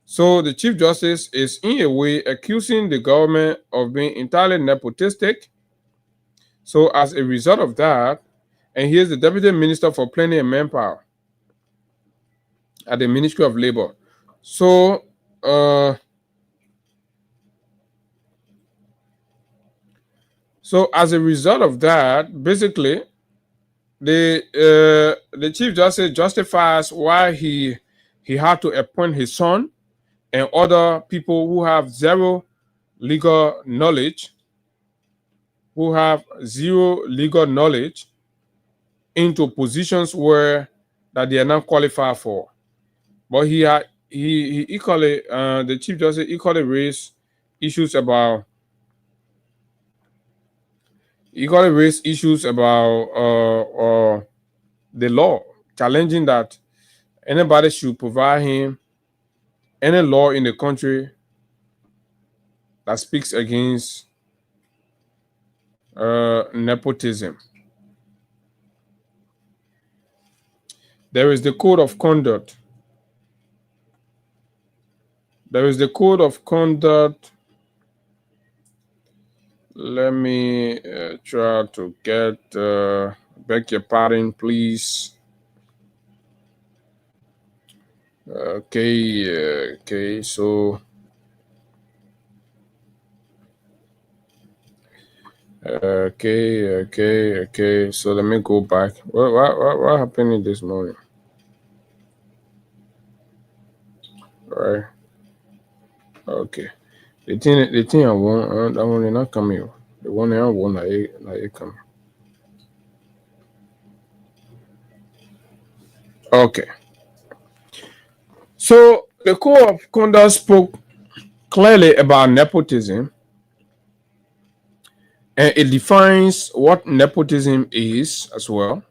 So the Chief Justice is in a way accusing the government of being entirely nepotistic. So as a result of that, and here's the Deputy Minister for Planning and Manpower. at the Ministry of Labor. So, as a result of that, basically, the Chief Justice justifies why he had to appoint his son and other people who have zero legal knowledge, into positions where that they are not qualified for. But he equally, the Chief Justice equally raised issues about the law, challenging that anybody should provide him any law in the country that speaks against nepotism. There is the code of conduct. Let me try to get beg your pardon, please. Okay, so okay. So let me go back. What happened this morning? All right. Okay. The thing I want, that one not coming. The one I want, it coming. Okay. So the Code of Conduct spoke clearly about nepotism, and it defines what nepotism is as well.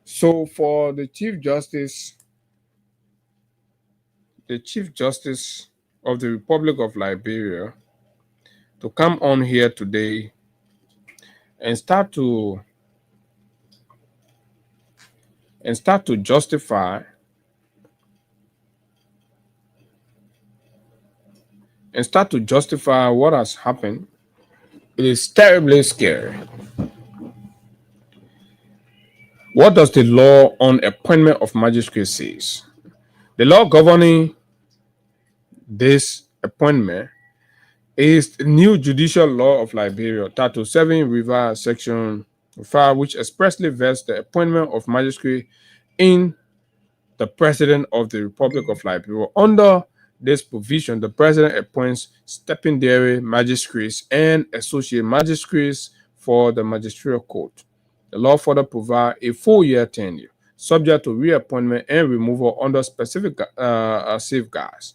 So for the Chief Justice of the Republic of Liberia to come on here today and start to justify what has happened, it is terribly scary. What does the law on appointment of magistrates says? The law governing this appointment is the new Judicial Law of Liberia, Title 7, River Section 5, which expressly vests the appointment of magistrate in the President of the Republic of Liberia. Under this provision, the President appoints stipendiary magistrates and associate magistrates for the magisterial court. The law further provides a full-year tenure, subject to reappointment and removal under specific safeguards.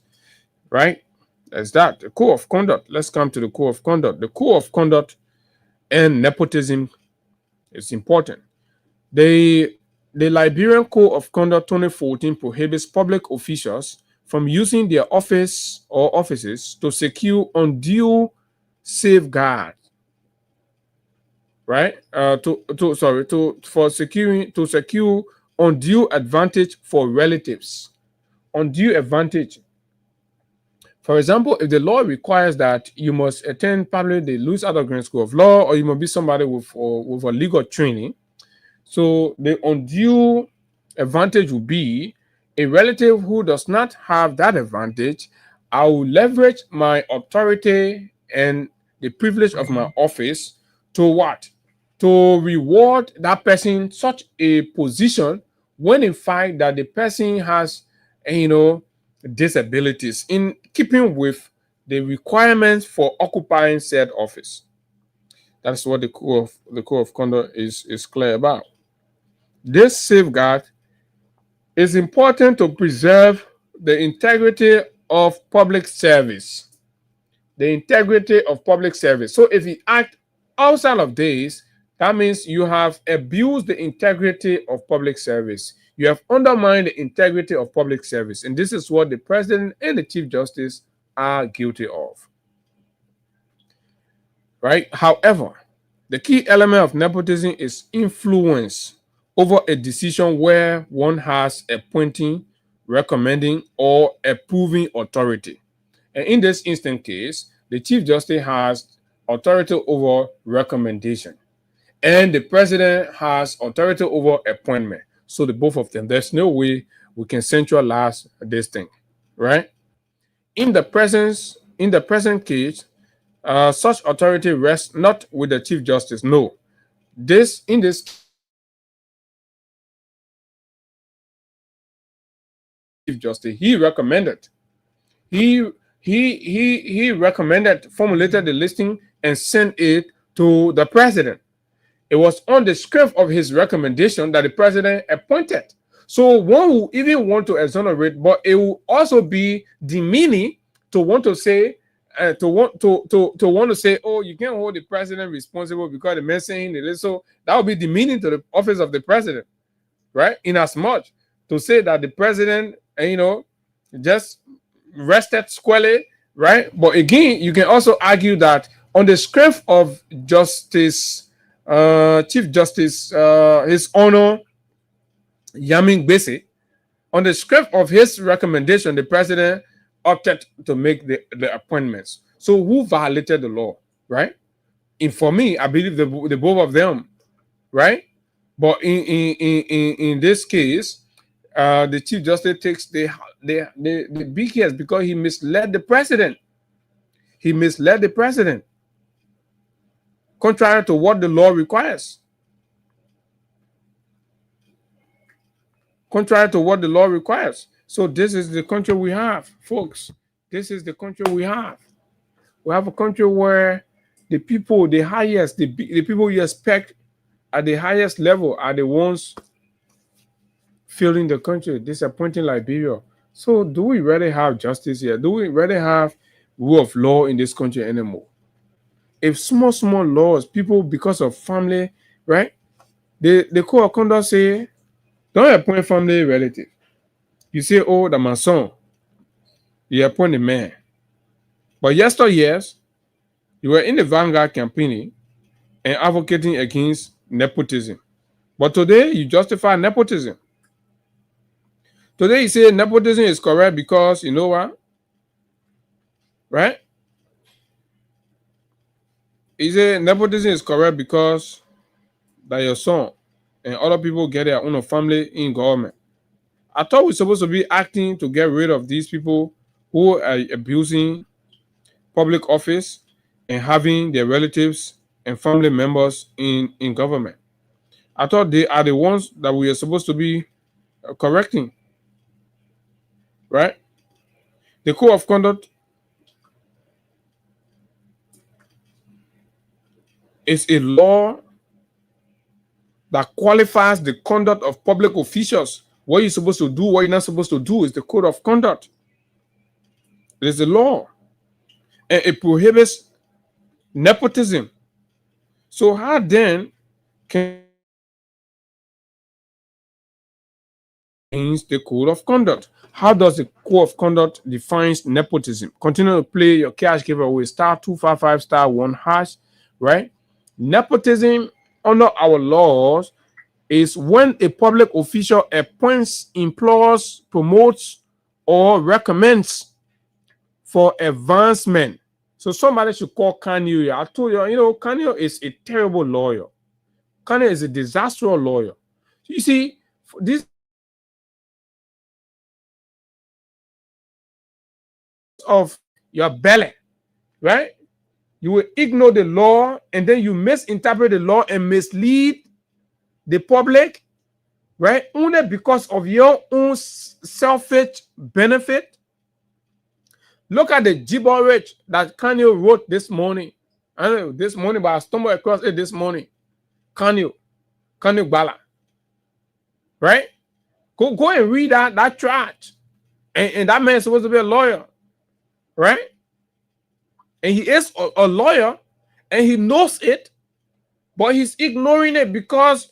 Right? That's that. The Code of Conduct. Let's come to the Code of Conduct. The Code of Conduct and nepotism is important. The Liberian Code of Conduct 2014 prohibits public officials from using their office or offices to secure undue safeguard. Right? To secure undue advantage for relatives. Undue advantage. For example, if the law requires that you must attend probably the Louis Adogren School of Law, or you must be somebody with a legal training, so the undue advantage will be a relative who does not have that advantage. I will leverage my authority and the privilege of my office to what? To reward that person such a position when in fact that the person has, disabilities, in keeping with the requirements for occupying said office. That's what the Code of Conduct is clear about. This safeguard is important to preserve the integrity of public service. The integrity of public service. So if you act outside of this, that means you have abused the integrity of public service. You have undermined the integrity of public service. And this is what the President and the Chief Justice are guilty of. Right? However, the key element of nepotism is influence over a decision where one has appointing, recommending, or approving authority. And in this instant case, the Chief Justice has authority over recommendation, and the President has authority over appointment. So the both of them, there's no way we can centralize this thing, right? In the present case, such authority rests not with the Chief Justice. No, in this Chief Justice, he recommended, he recommended, formulated the listing and sent it to the president. It was on the strength of his recommendation that the president appointed. So one will even want to exonerate, but it will also be demeaning to want to say, want to say, oh, you can't hold the president responsible because the man saying it. So that would be demeaning to the office of the president, right? In as much to say that the president, just rested squarely, right? But again, you can also argue that on the strength of Chief Justice, His Honor Yamin Gbese, on the strength of his recommendation, the president opted to make the appointments. So who violated the law, right? And for me, I believe the both of them, right? But in this case, the Chief Justice takes the big case because he misled the president. He misled the president, contrary to what the law requires. Contrary to what the law requires. So this is the country we have, folks. This is the country we have. We have a country where the people, the highest, the people you expect at the highest level are the ones failing the country, disappointing Liberia. So do we really have justice here? Do we really have rule of law in this country anymore? If small laws, people because of family, right? The code of conduct say, don't appoint family relative. You say, oh, that's my son. You appoint the man. But years, you were in the vanguard campaigning and advocating against nepotism. But today, you justify nepotism. Today, you say nepotism is correct because, you know what? Right? You say nepotism is correct because that your son and other people get their own family in government. I thought we're supposed to be acting to get rid of these people who are abusing public office and having their relatives and family members in government. I thought they are the ones that we are supposed to be correcting, right? The code of conduct is a law that qualifies the conduct of public officials. What you're supposed to do, what you're not supposed to do is the code of conduct. It is a law. And it prohibits nepotism. So how then can the code of conduct? How does the code of conduct defines nepotism? Continue to play your cash giveaway *255*1#, right? Nepotism under our laws is when a public official appoints, employs, promotes, or recommends for advancement. So somebody should call Kanye. I told you, Kanye is a terrible lawyer. Kanye is a disastrous lawyer. You see, this of your belly, right? You will ignore the law and then you misinterpret the law and mislead the public, right? Only because of your own selfish benefit. Look at the gibberish that Kanye wrote this morning. I don't know this morning, but I stumbled across it this morning. Kanye Bala, right? Go and read that trash. And that man is supposed to be a lawyer, right? And he is a lawyer and he knows it, but he's ignoring it because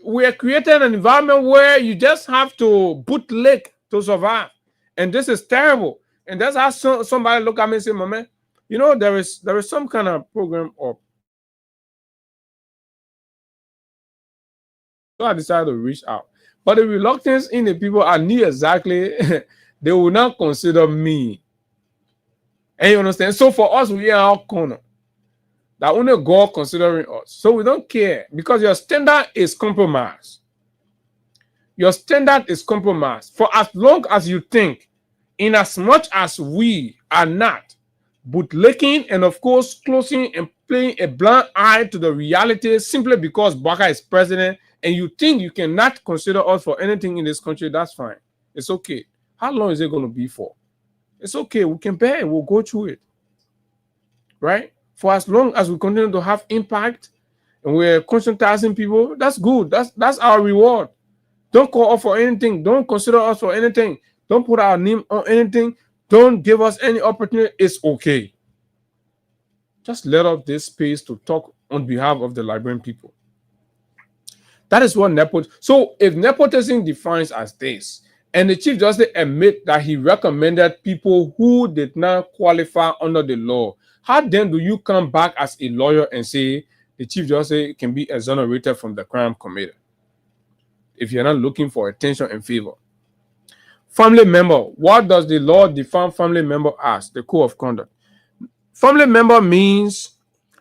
we are creating an environment where you just have to bootleg to survive. And this is terrible. And that's how somebody look at me and say, "Mama, there is some kind of program or." So I decided to reach out. But the reluctance in the people, I knew exactly they will not consider me. And you understand? So for us, we are our corner. That only God considering us. So we don't care because your standard is compromised. Your standard is compromised. For as long as you think, in as much as we are not bootlicking and of course closing and playing a blind eye to the reality simply because Baka is president and you think you cannot consider us for anything in this country, that's fine. It's okay. How long is it going to be for? It's okay. We can bear it. We'll go through it. Right? For as long as we continue to have impact and we're conscientizing people, that's good. That's our reward. Don't call us for anything. Don't consider us for anything. Don't put our name on anything. Don't give us any opportunity. It's okay. Just let up this space to talk on behalf of the Liberian people. That is what nepotism. So if nepotism defines as this, and the Chief Justice admit that he recommended people who did not qualify under the law, how then do you come back as a lawyer and say the Chief Justice can be exonerated from the crime committed if you're not looking for attention and favor? Family member. What does the law define family member as? The code of conduct. Family member means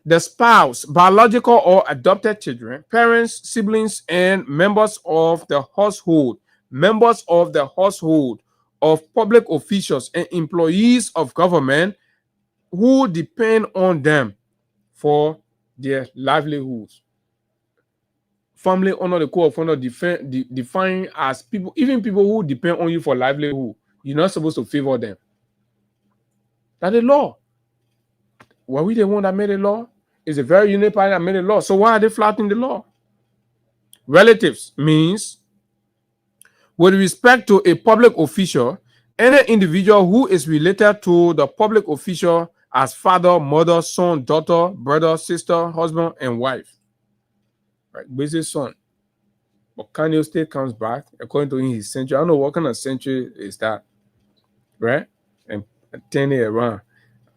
the spouse, biological or adopted children, parents, siblings, and members of the household, of public officials and employees of government who depend on them for their livelihoods. Family under the code of conduct defined as people, even people who depend on you for livelihood. You're not supposed to favor them. That's the law. Were we the one that made the law? It's a very unique party that made the law. So why are they flouting the law? Relatives means with respect to a public official, any individual who is related to the public official as father, mother, son, daughter, brother, sister, husband, and wife. Right, basically son. But Kanye State comes back according to his century. I don't know what kind of century is that, right? And turn it around.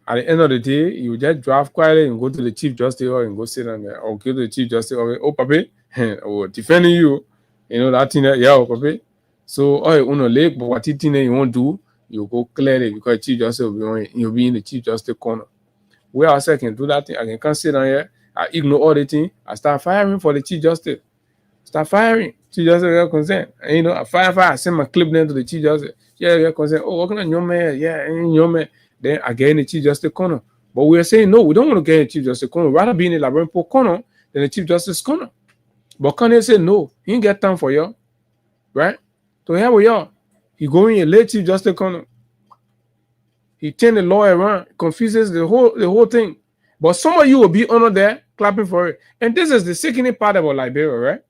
At the end of the day, you just drive quietly and go to the Chief Justice or and go sit down there, or go to the Chief Justice or papi, or defending you, that thing that papi. So uno leg, but what thing you won't do, you go clear it because Chief Justice you'll be in the Chief Justice corner. Where else I can do that thing? I can sit down here. I ignore all the thing. I start firing for the Chief Justice. Start firing. Chief Justice get consent. And I fire. I send my clip then to the Chief Justice. Yeah, get consent. Oh, what can I your man? Yeah, your man. Then I get in the Chief Justice corner. But we are saying no, we don't want to get in the Chief Justice corner. Rather be in the Liberian corner than the Chief Justice corner. But Kanye said no, he ain't get time for y'all. Right? So here we are. He go in a late Chief Justice corner. He turn the law around, confuses the whole thing. But some of you will be under there clapping for it. And this is the sickening part about Liberia, right?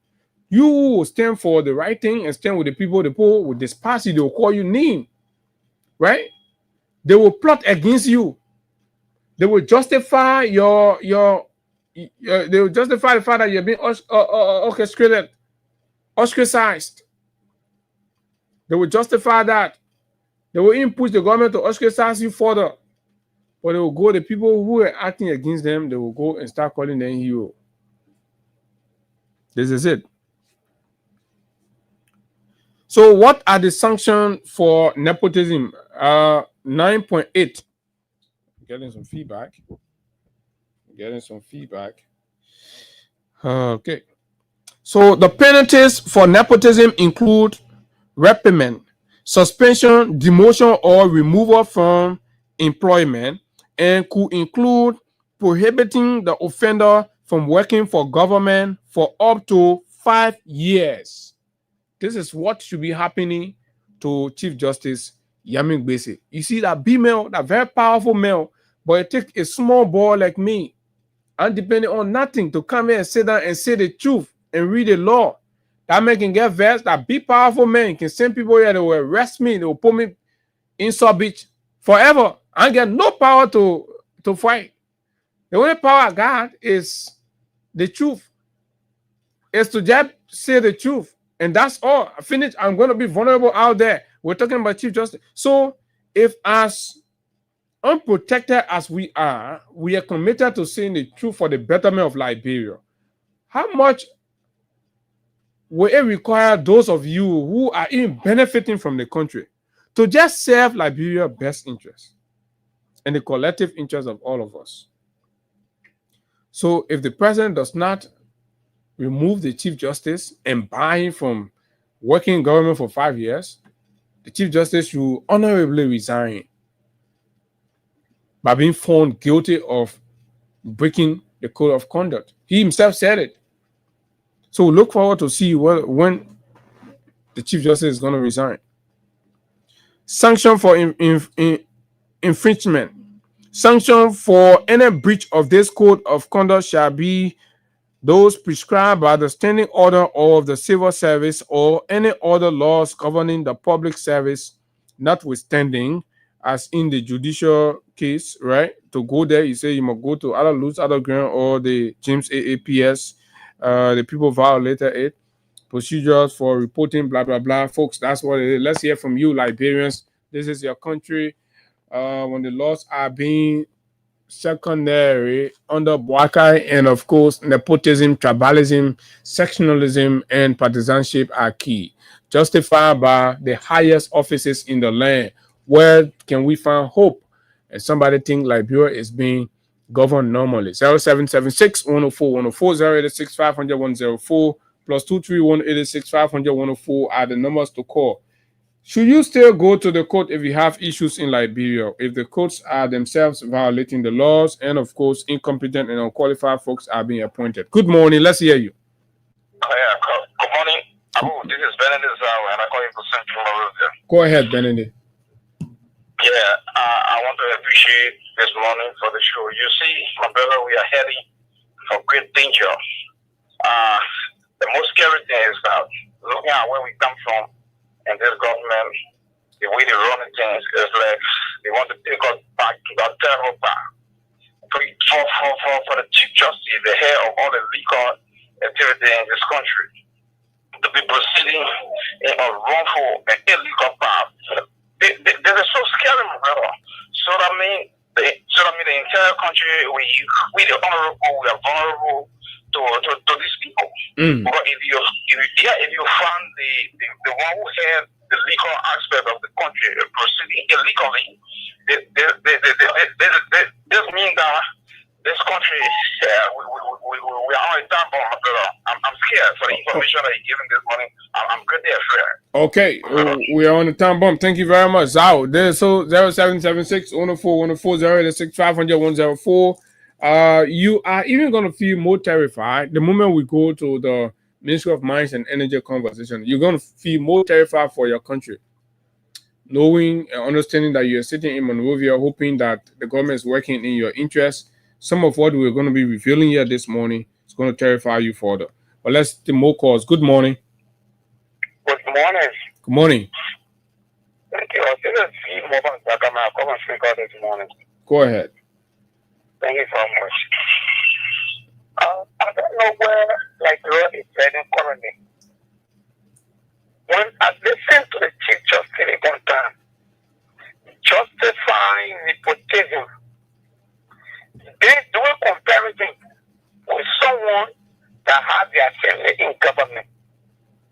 You will stand for the right thing and stand with the people will despise you, they will call you name. Right? They will plot against you. They will justify they will justify the fact that you're being orchestrated, ostracized. They will justify that. They will even push the government to ostracize you further. But they will go, the people who are acting against them, they will go and start calling them hero. This is it. So what are the sanctions for nepotism? 9.8. Getting some feedback. Okay. So the penalties for nepotism include reprimand, suspension, demotion, or removal from employment, and could include prohibiting the offender from working for government for up to 5 years. This is what should be happening to Chief Justice Yamin Gbese. You see that big male, that very powerful male, but it takes a small boy like me, and depending on nothing, to come here and sit down and say the truth and read the law. That man can get vexed. That big powerful man can send people here, they will arrest me, they will put me in South Beach forever. I get no power to fight. The only power I got is the truth. It's to just say the truth. And that's all. I finished. I'm going to be vulnerable out there. We're talking about Chief Justice. So if as unprotected as we are committed to saying the truth for the betterment of Liberia, how much will it require those of you who are even benefiting from the country to just serve Liberia's best interest and the collective interest of all of us? So if the president does not remove the Chief Justice and ban him from working in government for 5 years, the Chief Justice should honorably resign by being found guilty of breaking the code of conduct. He himself said it. So look forward to see when the Chief Justice is going to resign. Sanction for infringement. Sanction for any breach of this code of conduct shall be those prescribed by the standing order of the civil service or any other laws governing the public service, notwithstanding, as in the judicial case, right? To go there, you say you must go to either Lutz, other ground, or the James AAPS. The people violated it. Procedures for reporting, blah, blah, blah. Folks, that's what it is. Let's hear from you, Liberians. This is your country. When the laws are being secondary under Boakai, and of course, nepotism, tribalism, sectionalism, and partisanship are key, justified by the highest offices in the land. Where can we find hope? And somebody think Liberia is being governed normally. 0776 104 104 086 500 104 plus 231 86 500 104 are the numbers to call. Should you still go to the court if you have issues in Liberia, if the courts are themselves violating the laws, and of course, incompetent and unqualified folks are being appointed? Good morning. Let's hear you. Good morning. This is Benedict Zao, and I call you from Central Malaysia. Go ahead, Benedict. Yeah, I want to appreciate this morning for the show. You see, my brother, we are heading for great danger. The most scary thing is that looking at where we come from, and this government, the way they run things is like they want to take us back to that terrible back. For the Chief Justice, the head of all the legal activity in this country, to be proceeding in a wrongful and illegal path, this is so scary, my brother. So that means the entire country, we the honorable, we are vulnerable to these people. But if you find the one who had the legal aspect of the country proceeding illegally, this means that this country, we are on a time bomb. I'm scared for the information that you're giving this morning. I'm greatly afraid. Okay, we are on the time bomb. Thank you very much. Zao, there's 0776 104 104 086 500 104. You are even going to feel more terrified the moment we go to the Ministry of Mines and Energy conversation. You're going to feel more terrified for your country, knowing and understanding that you're sitting in Monrovia, hoping that the government is working in your interest. Some of what we're going to be revealing here this morning is going to terrify you further. But let's take more calls. Good morning. Good morning. Good morning. Thank you. This is Steve Moban Sakama. I come and speak out this morning. Go ahead. Thank you so much. I don't know where Liberia is heading currently. When I listen to the Chief Justice one time, justifying nepotism, they do a comparison with someone that has their family in government.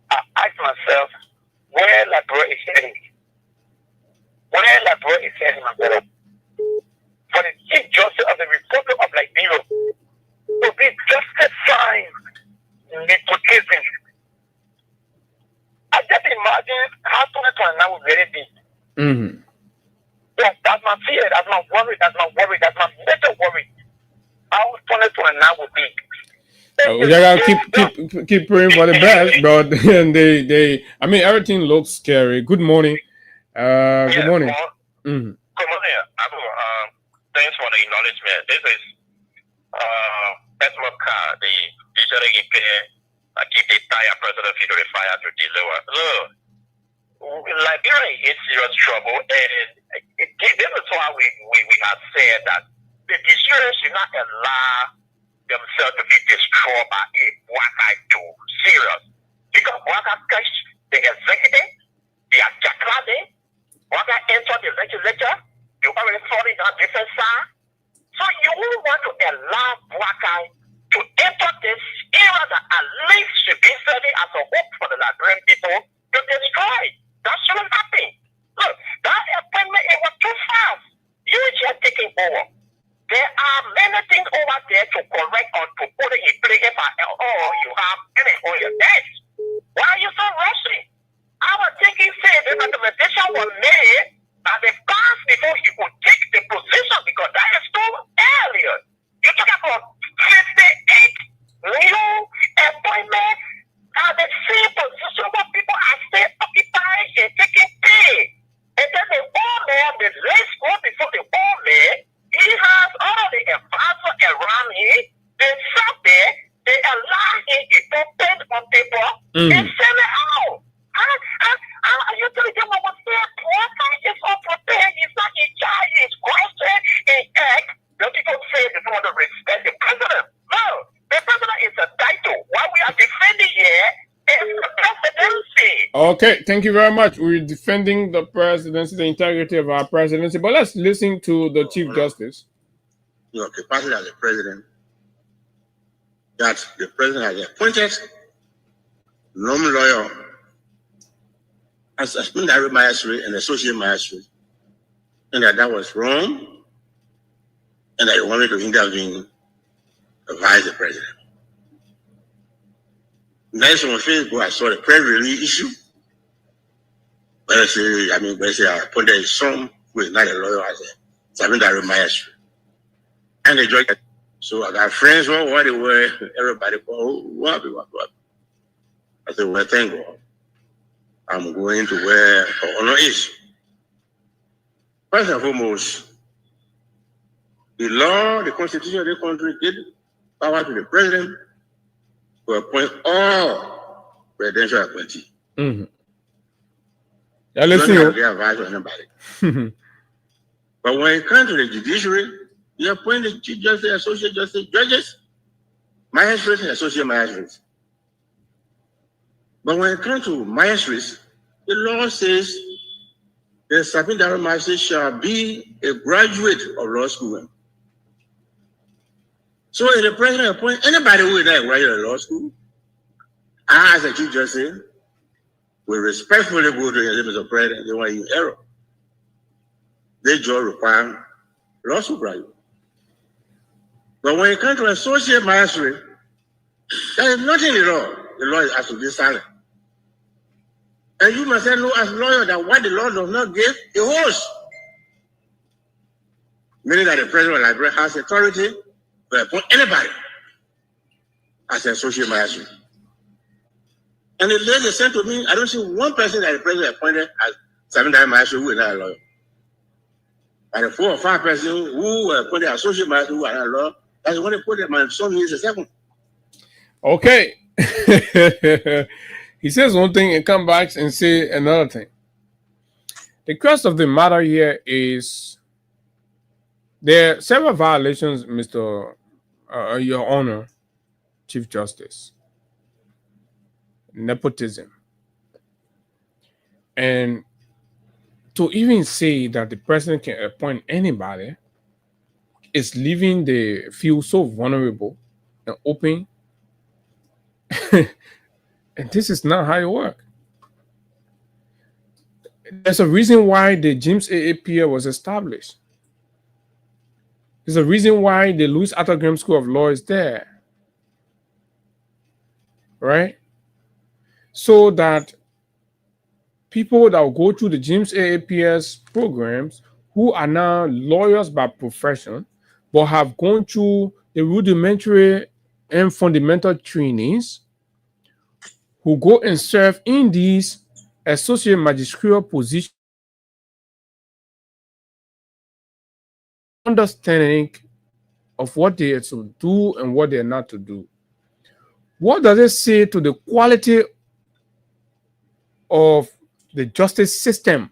I ask myself, where Liberia is heading? Where Liberia is heading, my brother? For the Chief Justice of the Republic of Liberia to be justifying nepotism. I just imagine how 2029 will really be. Yes, that's my fear, that's my worry, that's my major worry. How 2029 will be. We gotta keep praying for the best, but they I mean, everything looks scary. Good morning. Good morning. Good morning. Thanks for the acknowledgement. This is Edmund Carr, the digital keep the tire president to the fire to deliver. Look, Liberia is serious trouble, and this is why we have said that the Nigerians should not allow themselves to be destroyed by a Waka too serious. Because Waka catch the executive, they are jackrabbing, Waka enter the legislature, you already saw it on different side. So you won't want to allow Waka to enter this era that at least should be serving as a hope for the Liberian people to destroy. That shouldn't happen. Look, that appointment, it was too fast. You just taking over. There are many things over there to correct or to put in place if you have any on your desk. Why are you so rushing? They sell it out. You tell them what is not prepared, he's not in charge, he's question and act. The people say they don't want to respect the president. No, the president is a title. What we are defending here is the presidency. Okay, thank you very much. We're defending the presidency, the integrity of our presidency. But let's listen to the Chief Justice. Your capacity as a president, that the president has appointed normal lawyer as secondary magistrate and associate magistrate, and that was wrong, and that he wanted to intervene, advise the president. Next on Facebook, I saw the press release issue. But I say I appointed his son, who is not a lawyer, as a secondary magistrate. And the judge, so I got friends who what they were, everybody, what. I said, well, thank God. I'm going to where honor is. First and foremost, the law, the constitution of the country gave power to the president to appoint all presidential appointees. Mm-hmm. Yeah, let's see. They advise on anybody. But when it comes to the judiciary, you appoint the chief justice, associate justice, judges, magistrates, and associate magistrates. But when it comes to magistrates, the law says the secondary magistrate shall be a graduate of law school. So if the president appoints anybody who is not a graduate of law school, I, as a chief justice, will respectfully go to the limits of president. They want you error. They just require law school graduate. But when it comes to associate magistrate, there is nothing in the law. The law is absolutely silent. And you must know as lawyer that what the law does not give, it holds. Meaning that the president of the library has authority to appoint anybody as an associate magistrate. And the lady said to me, I don't see one person that the president appointed as secondary magistrate who is not a lawyer. And the 4 or 5 persons who were appointed as associate magistrate who are not a lawyer, that's when they put it, my son needs a second. Okay. He says one thing and come back and say another thing. The crux of the matter here is there are several violations, Mr. Your Honor, Chief Justice. Nepotism. And to even say that the president can appoint anybody is leaving the field so vulnerable and open. And this is not how it works. There's a reason why the James AAPL was established. There's a reason why the Louis Arthur Graham School of Law is there. Right? So that people that will go through the James AAPS programs who are now lawyers by profession, but have gone through the rudimentary and fundamental trainings, who go and serve in these associate magisterial positions, understanding of what they are to do and what they are not to do. What does it say to the quality of the justice system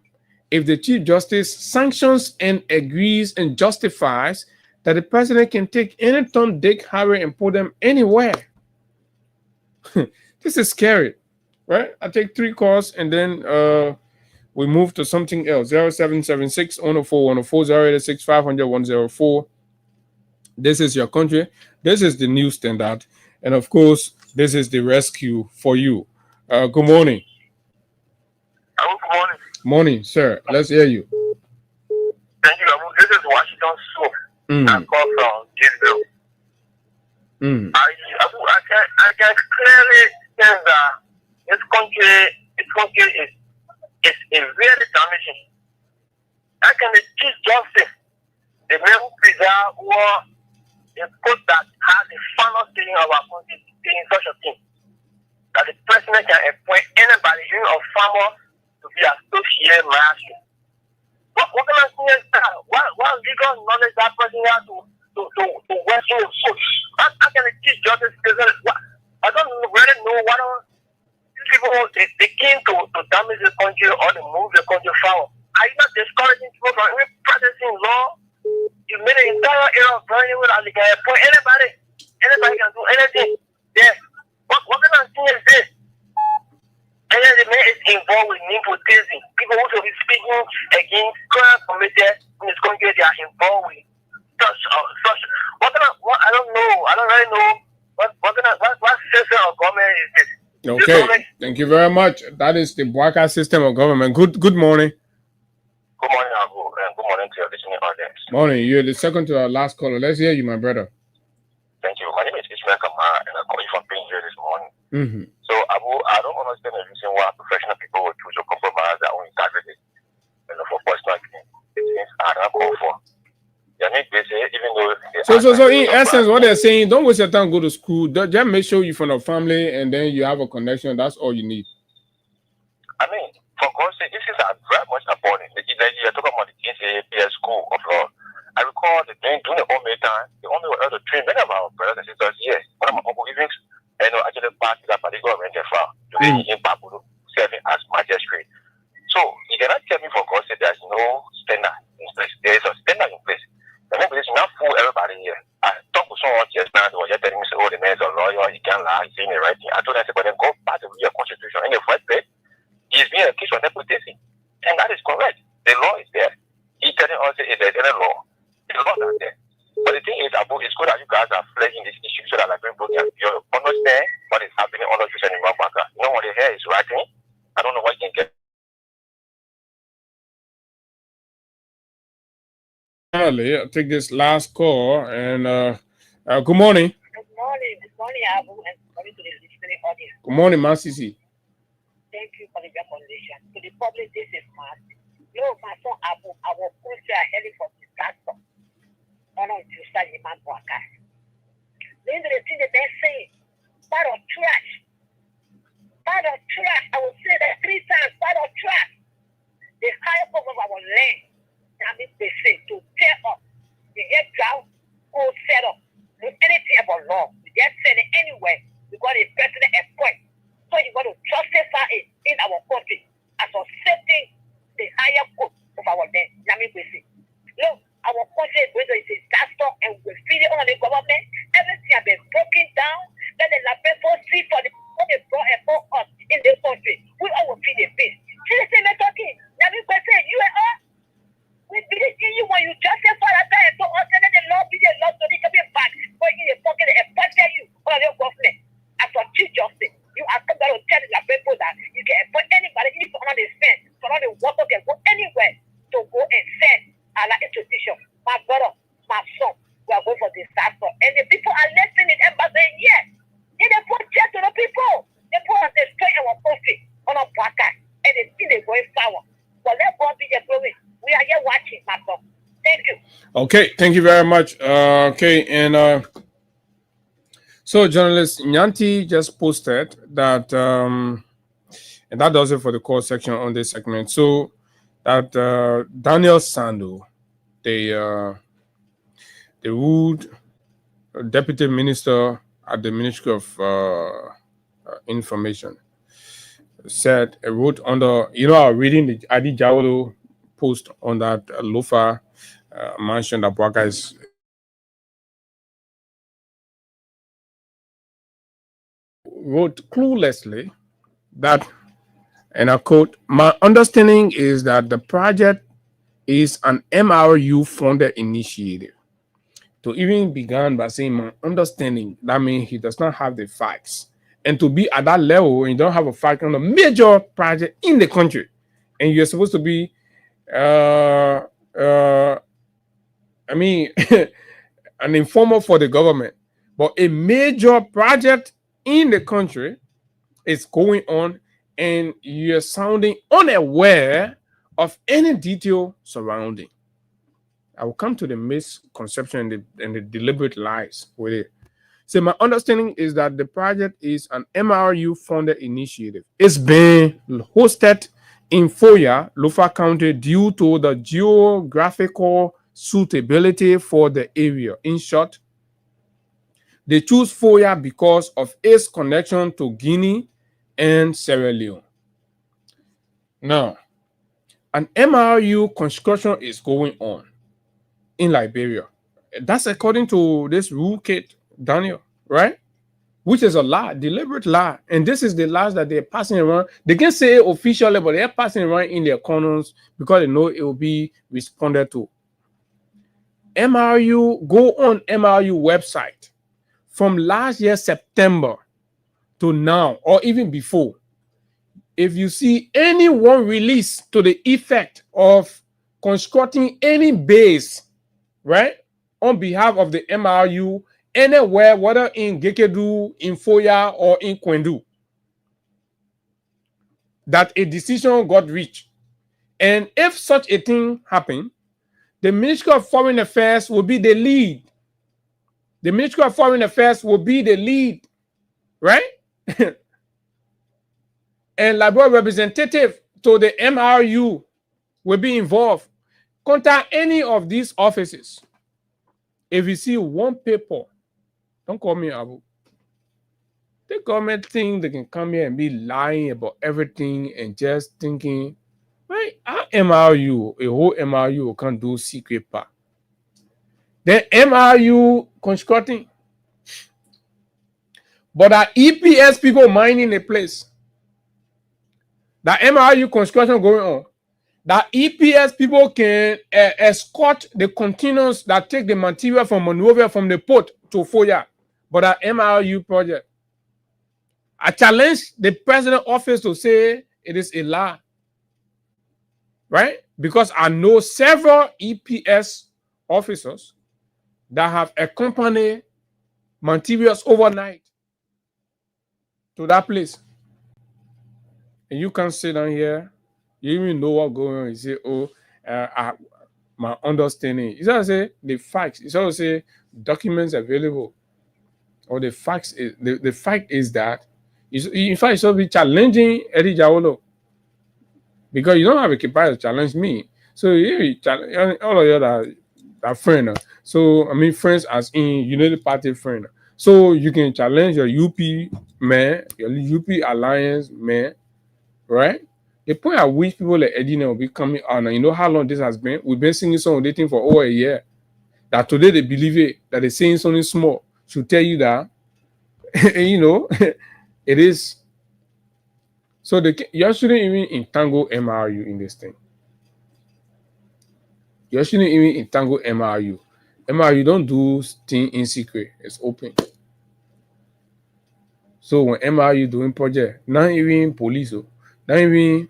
if the Chief Justice sanctions and agrees and justifies that the president can take any Tom, Dick, Harry and put them anywhere? This is scary, right? I take 3 calls and then we move to something else. 0776 104 104 086 500 104. This is your country. This is the new standard. And of course, this is the rescue for you. Good morning. Hello, good morning. Morning, sir. Let's hear you. Thank you. This is Washington Soap. I call from Judicial. I can clearly say that this country is really damaging. How can the Chief Justice, the man who preserve war, the court that has the final saying of our country, saying such a thing? That the president can appoint anybody, even a farmer, to be associate magistrate. What can I say is that? What legal knowledge that person has to work with? So, how can the Chief Justice present? I don't really know what people they came to damage the country or to move the country forward. Are you not discouraging people from even practicing law? You made an entire era of burning without the guy. Anybody can do anything. Yeah. What kind of thing is this? And then the man is involved with nepotism. People who should be speaking against crime committed in this country, they are involved with such. I don't know. I don't really know what system of government is this. Okay, thank you very much. That is the Bwaka system of government. Good morning. Good morning, Abu, and good morning to your listening audience. Morning. You're the second to our last caller. Let's hear you, my brother. Thank you. My name is Ismail Kamara, and I'm calling from being here this morning. Mm-hmm. So, Abu, I don't understand the reason why professional people would choose to compromise their own integrity, for personal gain. It means I don't call for. Even though so in essence, what they're saying, don't waste your time, go to school. Just make sure you're from a family, and then you have a connection. That's all you need. I mean, for God's sake, this is very much appalling. You're talking about the KCAPS school of law. I recall during the Omei time, the Omei were able to train many of our brothers and sisters here. One of my uncle even actually passed that particular rented file in Papudu, serving as magistrate. So, you cannot tell me for God's sake there's no standard in place. There is a standard in place. The name is not fool everybody here. I talked to someone just now, they were just telling me, oh, the man is a lawyer, he can't lie, he's saying the right thing. I told them, but then go back to your constitution. In the first place, he's being accused of nepotism. And that is correct. The law is there. He's telling us if there's any law. The law is there. But the thing is, Abu, it's good that you guys are flagging this issue so that people can understand what is happening under you in Mabaka. You know what the hair is writing? I don't know what you can get. Finally, I'll take this last call and good morning. Good morning, Abu, and coming to the listening audience. Good morning, Masisi. Thank you for the recommendation. To the public, this is Mark. No, my son Abu, I will push you ahead for disaster. I don't to start the man broadcast. Then the thing that they're saying, part of trash. Part of trash. I will say that 3 times, part of trash. The higher form of our land. I mean, they say to tear up. They get down, go set up. Do anything about law. We just send it anywhere. We got a president at point. So you got to justify it in our country as accepting the higher court of our land. I mean, we see. Look, our country is going to a disaster and we're feeding on the government. Everything has been broken down. Then the people see for the they brought for us in this country. We all will feed the face. See the same talking. I mean, we say, you and us. We believe in you when you justify that and so on, and then the law be the law so they can be back. But in the pocket and pressure you or your government. As for chief justice, you are going to tell the people that you can appoint anybody, you can understand, so not the water can go anywhere to go and send a la institution. My brother, my son, we are going for disaster. And the people are listening and saying, yes. And they put check to the people. They put us destroy our country on a podcast. And they see they're going forward. But let God be the glory. We are here watching, my son. Thank you. Okay, thank you very much. Okay, and so journalist Nyanti just posted that, and that does it for the call section on this segment. So that Daniel Sando, the Wood Deputy Minister at the Ministry of Information, said, wrote under, I was reading the Adi Jawado post on that Lofa mansion that Bwaka is wrote cluelessly that, and I quote, my understanding is that the project is an MRU funded initiative. To even begin by saying my understanding, that means he does not have the facts. And to be at that level, and you don't have a fact on a major project in the country, and you're supposed to be an informer for the government, but a major project in the country is going on, and you're sounding unaware of any detail surrounding. I will come to the misconception and the deliberate lies with it. So my understanding is that the project is an MRU funded initiative. It's been hosted in Foya, Lofa County, due to the geographical suitability for the area. In short, they choose Foya because of its connection to Guinea and Sierra Leone. Now, an MRU construction is going on in Liberia. That's according to this rule kit, Daniel, right? Which is a lie, deliberate lie. And this is the lies that they're passing around. They can say it officially, but they're passing around in their corners because they know it will be responded to. MRU, go on MRU website from last year, September to now, or even before. If you see anyone release to the effect of constructing any base, right, on behalf of the MRU, anywhere, whether in Gekedu, in Foya, or in Kwendu, that a decision got reached. And if such a thing happened, the Ministry of Foreign Affairs will be the lead. The Ministry of Foreign Affairs will be the lead, right? And Liberia representative to the MRU will be involved. Contact any of these offices. If you see one paper, don't call me Abu. The government think they can come here and be lying about everything and just thinking, right? Our MRU, a whole MRU can't do secret part. Then MRU constructing. But our EPS people mining the place. That MRU construction going on. That EPS people can escort the containers that take the material from Monrovia from the port to Foya. But that MRU project. I challenge the president office to say it is a lie. Right? Because I know several EPS officers that have accompanied materials overnight to that place. And you can sit down here, you even know what's going on. You say, oh, my understanding. It's not say the facts. It's also say documents available. Or the facts is the fact is that in fact it's be challenging Eddie Jawolo. Because you don't have a capacity to challenge me. So you challenge all of you that are friends. So I mean friends as in United Party friend. So you can challenge your UP man, your UP alliance man, right? The point at which people like Eddie will be coming out, and you know how long this has been? We've been singing song dating for over a year. That today they believe it, that they're saying something small should tell you that, you know, it is. So you shouldn't even entangle MRU in this thing. You shouldn't even entangle MRU. MRU don't do thing in secret. It's open. So when MRU doing project, not even police, not even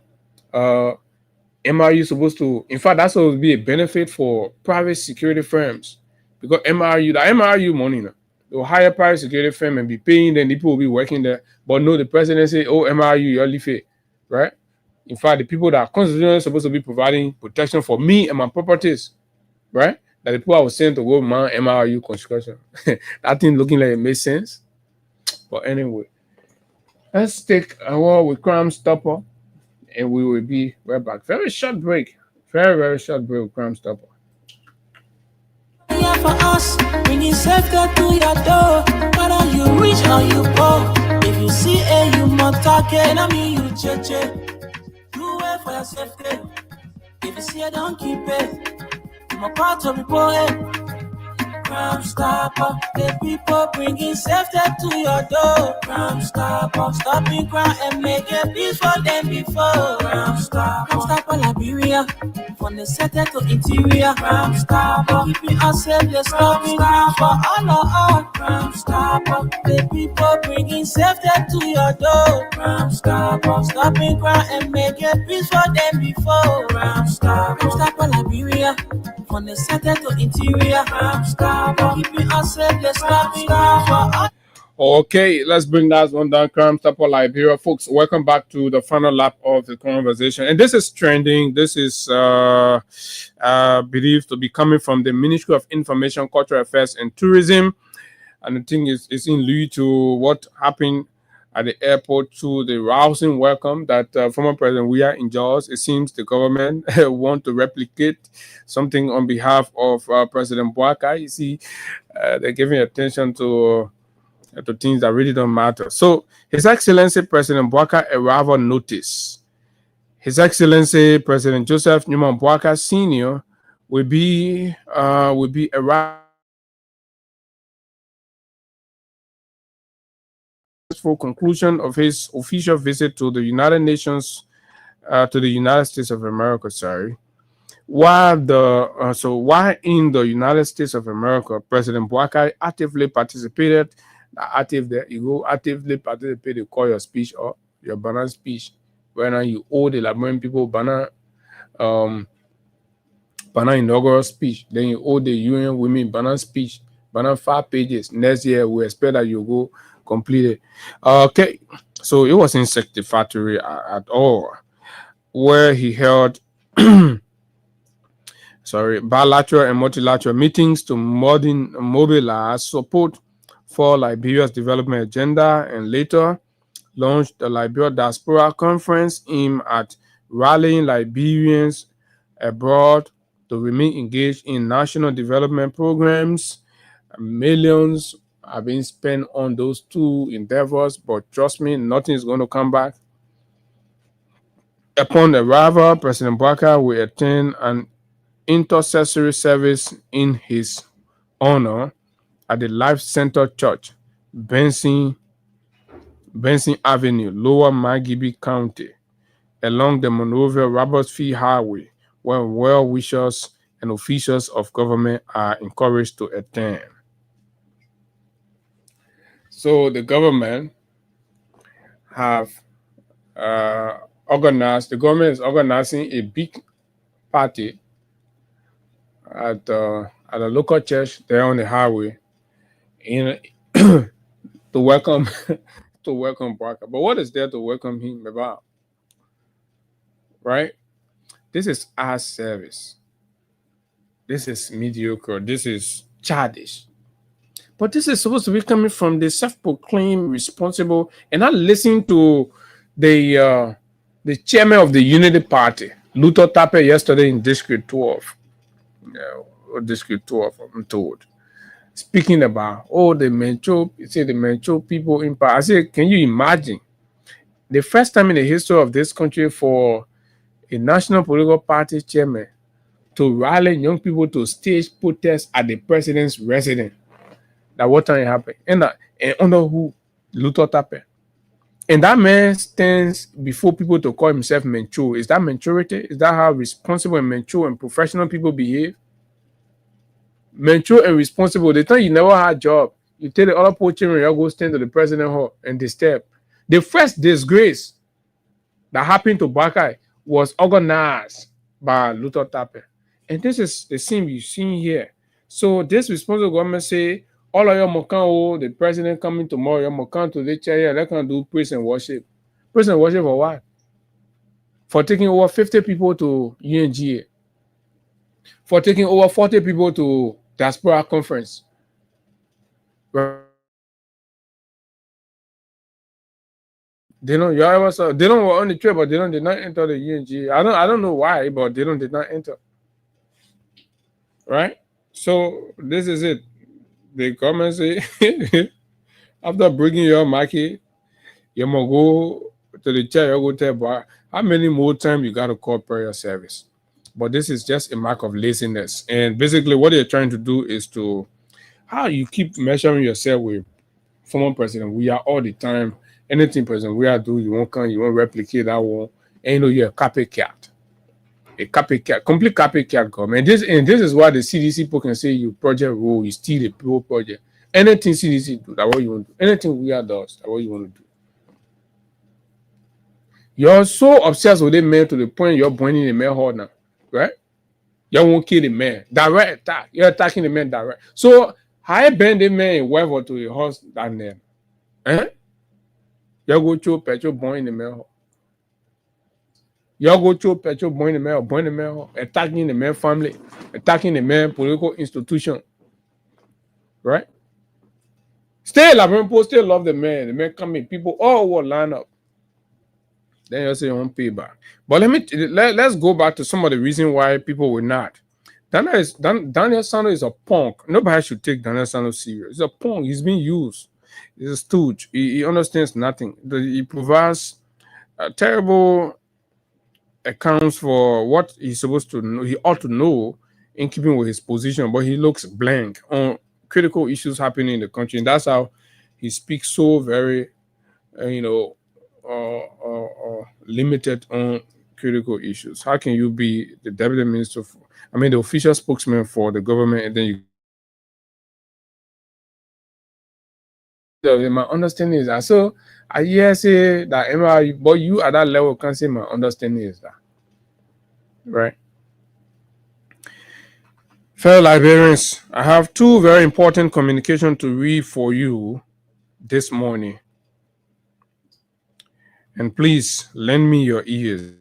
MRU supposed to, in fact, that's supposed to be a benefit for private security firms. Because the MRU money now. They'll hire private security firm and be paying them, the people will be working there. But no, the president say, oh, MRU, you're leave it. Right? In fact, the people that are constitutionally supposed to be providing protection for me and my properties, right? That the people I was sent to go man MRU construction. That thing looking like it makes sense. But anyway, let's take a walk with Crime Stopper and we will be right back. Very short break. Very, very short break with Crime Stopper. For us, bringing safety to your door. Whether you rich or you poor, if you see a you must target, I mean you cheche. You wait for your safety. If you see a don't keep it. I'm a part of the boy. Crime Stopper, the people bringing safety to your door. Crime Stopper, stopping crime and making peace for them before. Crime Stopper, Liberia, from the center to interior. Crime Stopper, keeping us safe, let's stop crime for all of us. Crime Stopper, the people bringing safety to your door. Crime Stopper, stopping crime and making peace for them before. Crime Stopper, Liberia, from the center to interior. Crime Stopper. Okay, let's bring that one down. Crime Stopper Liberia, folks. Welcome back to the final lap of the conversation, and this is trending. This is believed to be coming from the Ministry of Information, Cultural Affairs, and Tourism, and the thing is in lieu to what happened at the airport to the rousing welcome that former President Weah enjoys. It seems the government want to replicate something on behalf of President Boakai. You see, they're giving attention to to things that really don't matter. So, His Excellency President Bouaka arrival notice. His Excellency President Joseph Newman Bouaka Sr. will be arriving for conclusion of his official visit to the United Nations, to the United States of America. Sorry. While in the United States of America, President Bouaka actively participated. Active there you go. Actively participated. Call your speech or your banner speech. When you owe the Liberian people banner inaugural speech, then you owe the UN Women banner speech, banner 5 pages. Next year we expect that you go complete it. Okay, so it wasn't satisfactory at all, where he held bilateral and multilateral meetings to mobilize support for Liberia's development agenda, and later launched the Liberia Diaspora Conference aimed at rallying Liberians abroad to remain engaged in national development programs. Millions have been spent on those two endeavors, but trust me, nothing is going to come back. Upon arrival, President Bouaka will attend an intercessory service in his honor at the Life Center Church, Benson Avenue, Lower Magibi County, along the Monrovia-Robertsfield Highway, where well-wishers and officials of government are encouraged to attend. So the government is organizing a big party at a local church there on the highway to welcome Bouaka. But what is there to welcome him about? Right? This is our service. This is mediocre. This is childish. But this is supposed to be coming from the self-proclaimed responsible, and not listen to the chairman of the Unity Party, Luther Tappe, yesterday in District 12. District 12, I'm told. Speaking about, the Metro people in power. I said, can you imagine? The first time in the history of this country for a national political party chairman to rally young people to stage protests at the president's residence. That what time it happened? And under who? Luther Tappe. And that man stands before people to call himself mature. Is that maturity? Is that how responsible and mature and professional people behave? Mature and responsible. The time you never had a job, you tell the other poor children, you go stand to the president hall and disturb. The first disgrace that happened to Bouaka was organized by Luther Tappe. And this is the scene you see here. So this responsible government say, all of your mokan, the president coming tomorrow, your mokan to the chair here, they can do praise and worship. Praise and worship for what? For taking over 50 people to UNGA. For taking over 40 people to Diaspora Conference. They don't on the trip, but they did not enter the UNGA. I don't know why, but they did not enter. Right? So this is it. The government say after bringing your market, you must go to the chair, you go tell boy, how many more times you gotta call prayer service. But this is just a mark of laziness. And basically what they're trying to do is to how you keep measuring yourself with former president. We are all the time. Anything president we are do, you won't replicate that one. And you're a copycat. A copycat, complete copycat government. This is why the CDC people can say you project rule, you steal the people project. Anything CDC do, that's what you want to do. Anything we are does, that's what you want to do. You're so obsessed with the man to the point you're pointing the man hard now, right? You won't kill the man. Direct attack. You're attacking the man direct. So how bend the man in whatever to your house that name? You go to petrol born in the man. You go to petrol born in the man, attacking the man family, attacking the man political institution. Right? Still, people still love the man. The man coming, people all will line up. Then you say you won't pay back. But let's go back to some of the reasons why people will not. Daniel Sano is a punk. Nobody should take Daniel Sano serious. He's a punk. He's being used. He's a stooge. He understands nothing. He provides terrible accounts for what he's supposed to know. He ought to know in keeping with his position, but he looks blank on critical issues happening in the country, and that's how he speaks so very, limited on critical issues. How can you be the deputy minister? The official spokesman for the government, and then you. My understanding is that. So I hear say that, but you at that level can't say my understanding is that, right? Fellow Liberians, I have two very important communications to read for you this morning. And please lend me your ears.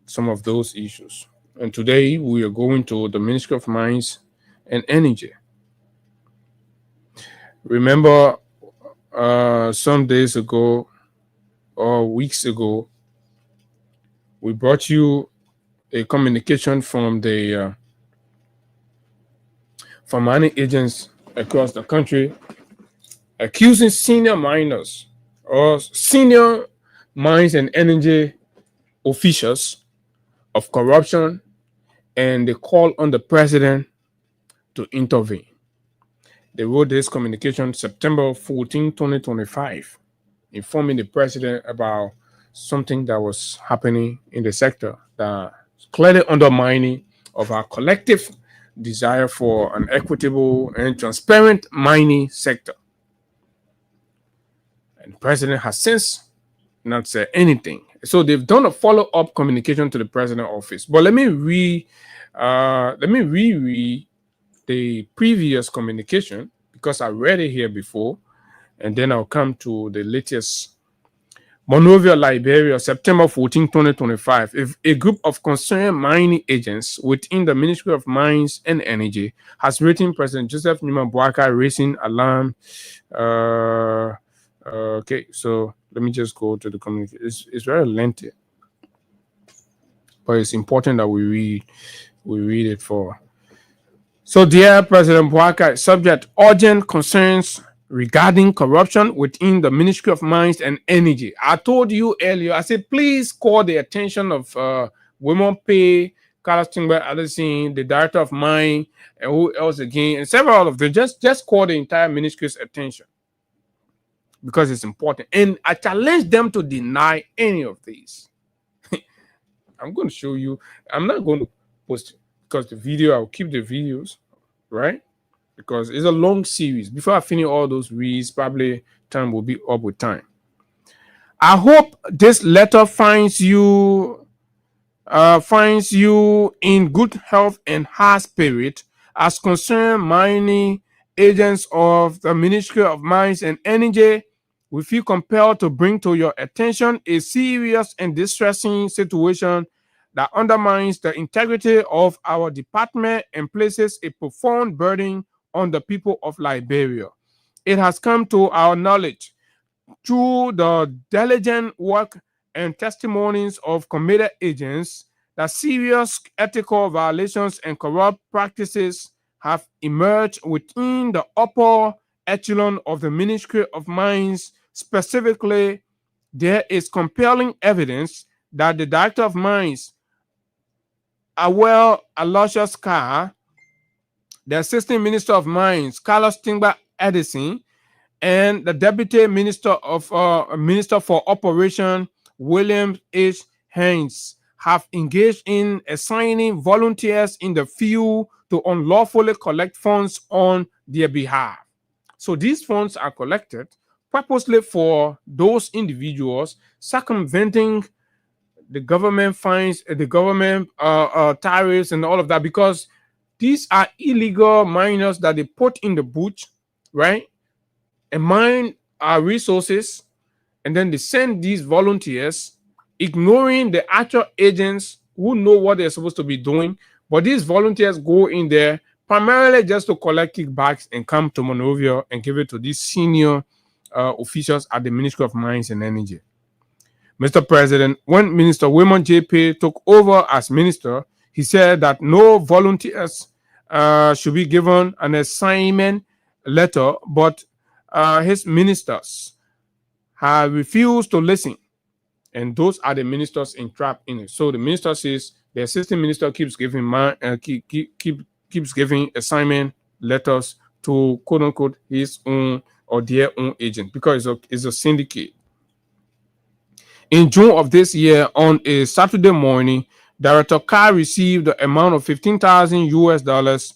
Some of those issues. And today we are going to the Ministry of Mines and Energy. Remember, some days ago or weeks ago, we brought you a communication from the from mining agents across the country accusing senior miners or senior mines and energy officials of corruption, and they call on the president to intervene. They wrote this communication September 14, 2025, informing the president about something that was happening in the sector that clearly undermining of our collective desire for an equitable and transparent mining sector. And the president has since not said anything. So they've done a follow-up communication to the president's office. But let me reread the previous communication because I read it here before, and then I'll come to the latest. Monrovia, Liberia, September 14, 2025. If a group of concerned mining agents within the Ministry of Mines and Energy has written President Joseph Numa Boakai raising alarm. Okay, so let me just go to the communication. It's very lengthy, but it's important that we read it for. So, dear President Boakai, subject urgent concerns regarding corruption within the Ministry of Mines and Energy. I told you earlier, I said, please call the attention of Women Pay, Carlos Timber, Addison, the Director of Mine, and who else again, and several of them. Just call the entire ministry's attention because it's important. And I challenge them to deny any of these. I'm going to show you. I'm not going to post it because the video, I'll keep the videos, right? Because it's a long series. Before I finish all those reads, probably time will be up with time. I hope this letter finds you in good health and high spirit as concerned mining agents of the Ministry of Mines and Energy. We feel compelled to bring to your attention a serious and distressing situation that undermines the integrity of our department and places a profound burden on the people of Liberia. It has come to our knowledge through the diligent work and testimonies of committed agents that serious ethical violations and corrupt practices have emerged within the upper echelon of the Ministry of Mines. Specifically, there is compelling evidence that the Director of Mines, Aloysius Carr, the Assistant Minister of Mines, Carlos Timber Edison, and the Deputy Minister for Operation, William H. Haynes, have engaged in assigning volunteers in the field to unlawfully collect funds on their behalf. So these funds are collected purposely for those individuals circumventing the government fines, the government tariffs, and all of that, because these are illegal miners that they put in the bush, right? And mine our resources, and then they send these volunteers, ignoring the actual agents who know what they're supposed to be doing. But these volunteers go in there primarily just to collect kickbacks and come to Monrovia and give it to these senior officials at the Ministry of Mines and Energy. Mr. President, when Minister Wilmot J.P. took over as minister, he said that no volunteers should be given an assignment letter, but his ministers have refused to listen. And those are the ministers entrapped in it. So the minister says the assistant minister keeps giving keeps giving assignment letters to quote unquote his own or their own agent because it's a syndicate. In June of this year, on a Saturday morning, Director Carr received the amount of 15,000 US dollars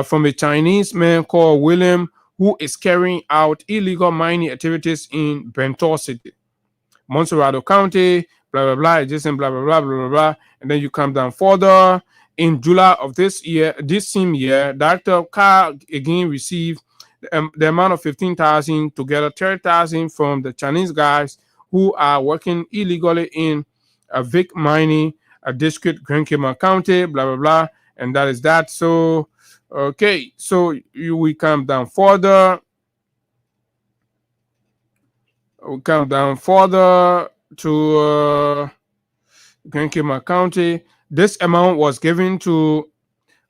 from a Chinese man called William, who is carrying out illegal mining activities in Bentall City, Montserrado County, blah, blah, blah, adjacent, blah, blah, blah, blah, blah, blah. And then you come down further. In July of this same year, Director Carr again received the amount of 15,000, together 30,000 from the Chinese guys who are working illegally in Vic mining district, Grand Cayman County, blah, blah, blah. And that is that. So, okay. So we come down further. We come down further to Grand Cayman County. This amount was given to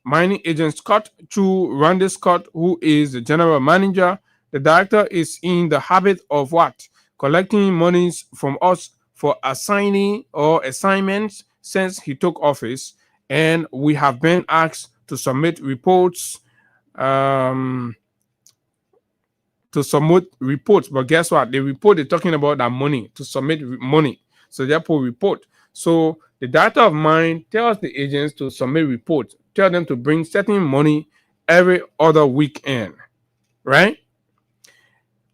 mining agent Scott to Randy Scott, who is the general manager. The director is in the habit of what? Collecting monies from us for assigning or assignments since he took office. And we have been asked to submit reports. But guess what? The report they're talking about that money, to submit money. So therefore report. So the director of mine tells the agents to submit reports, tell them to bring certain money every other weekend, right?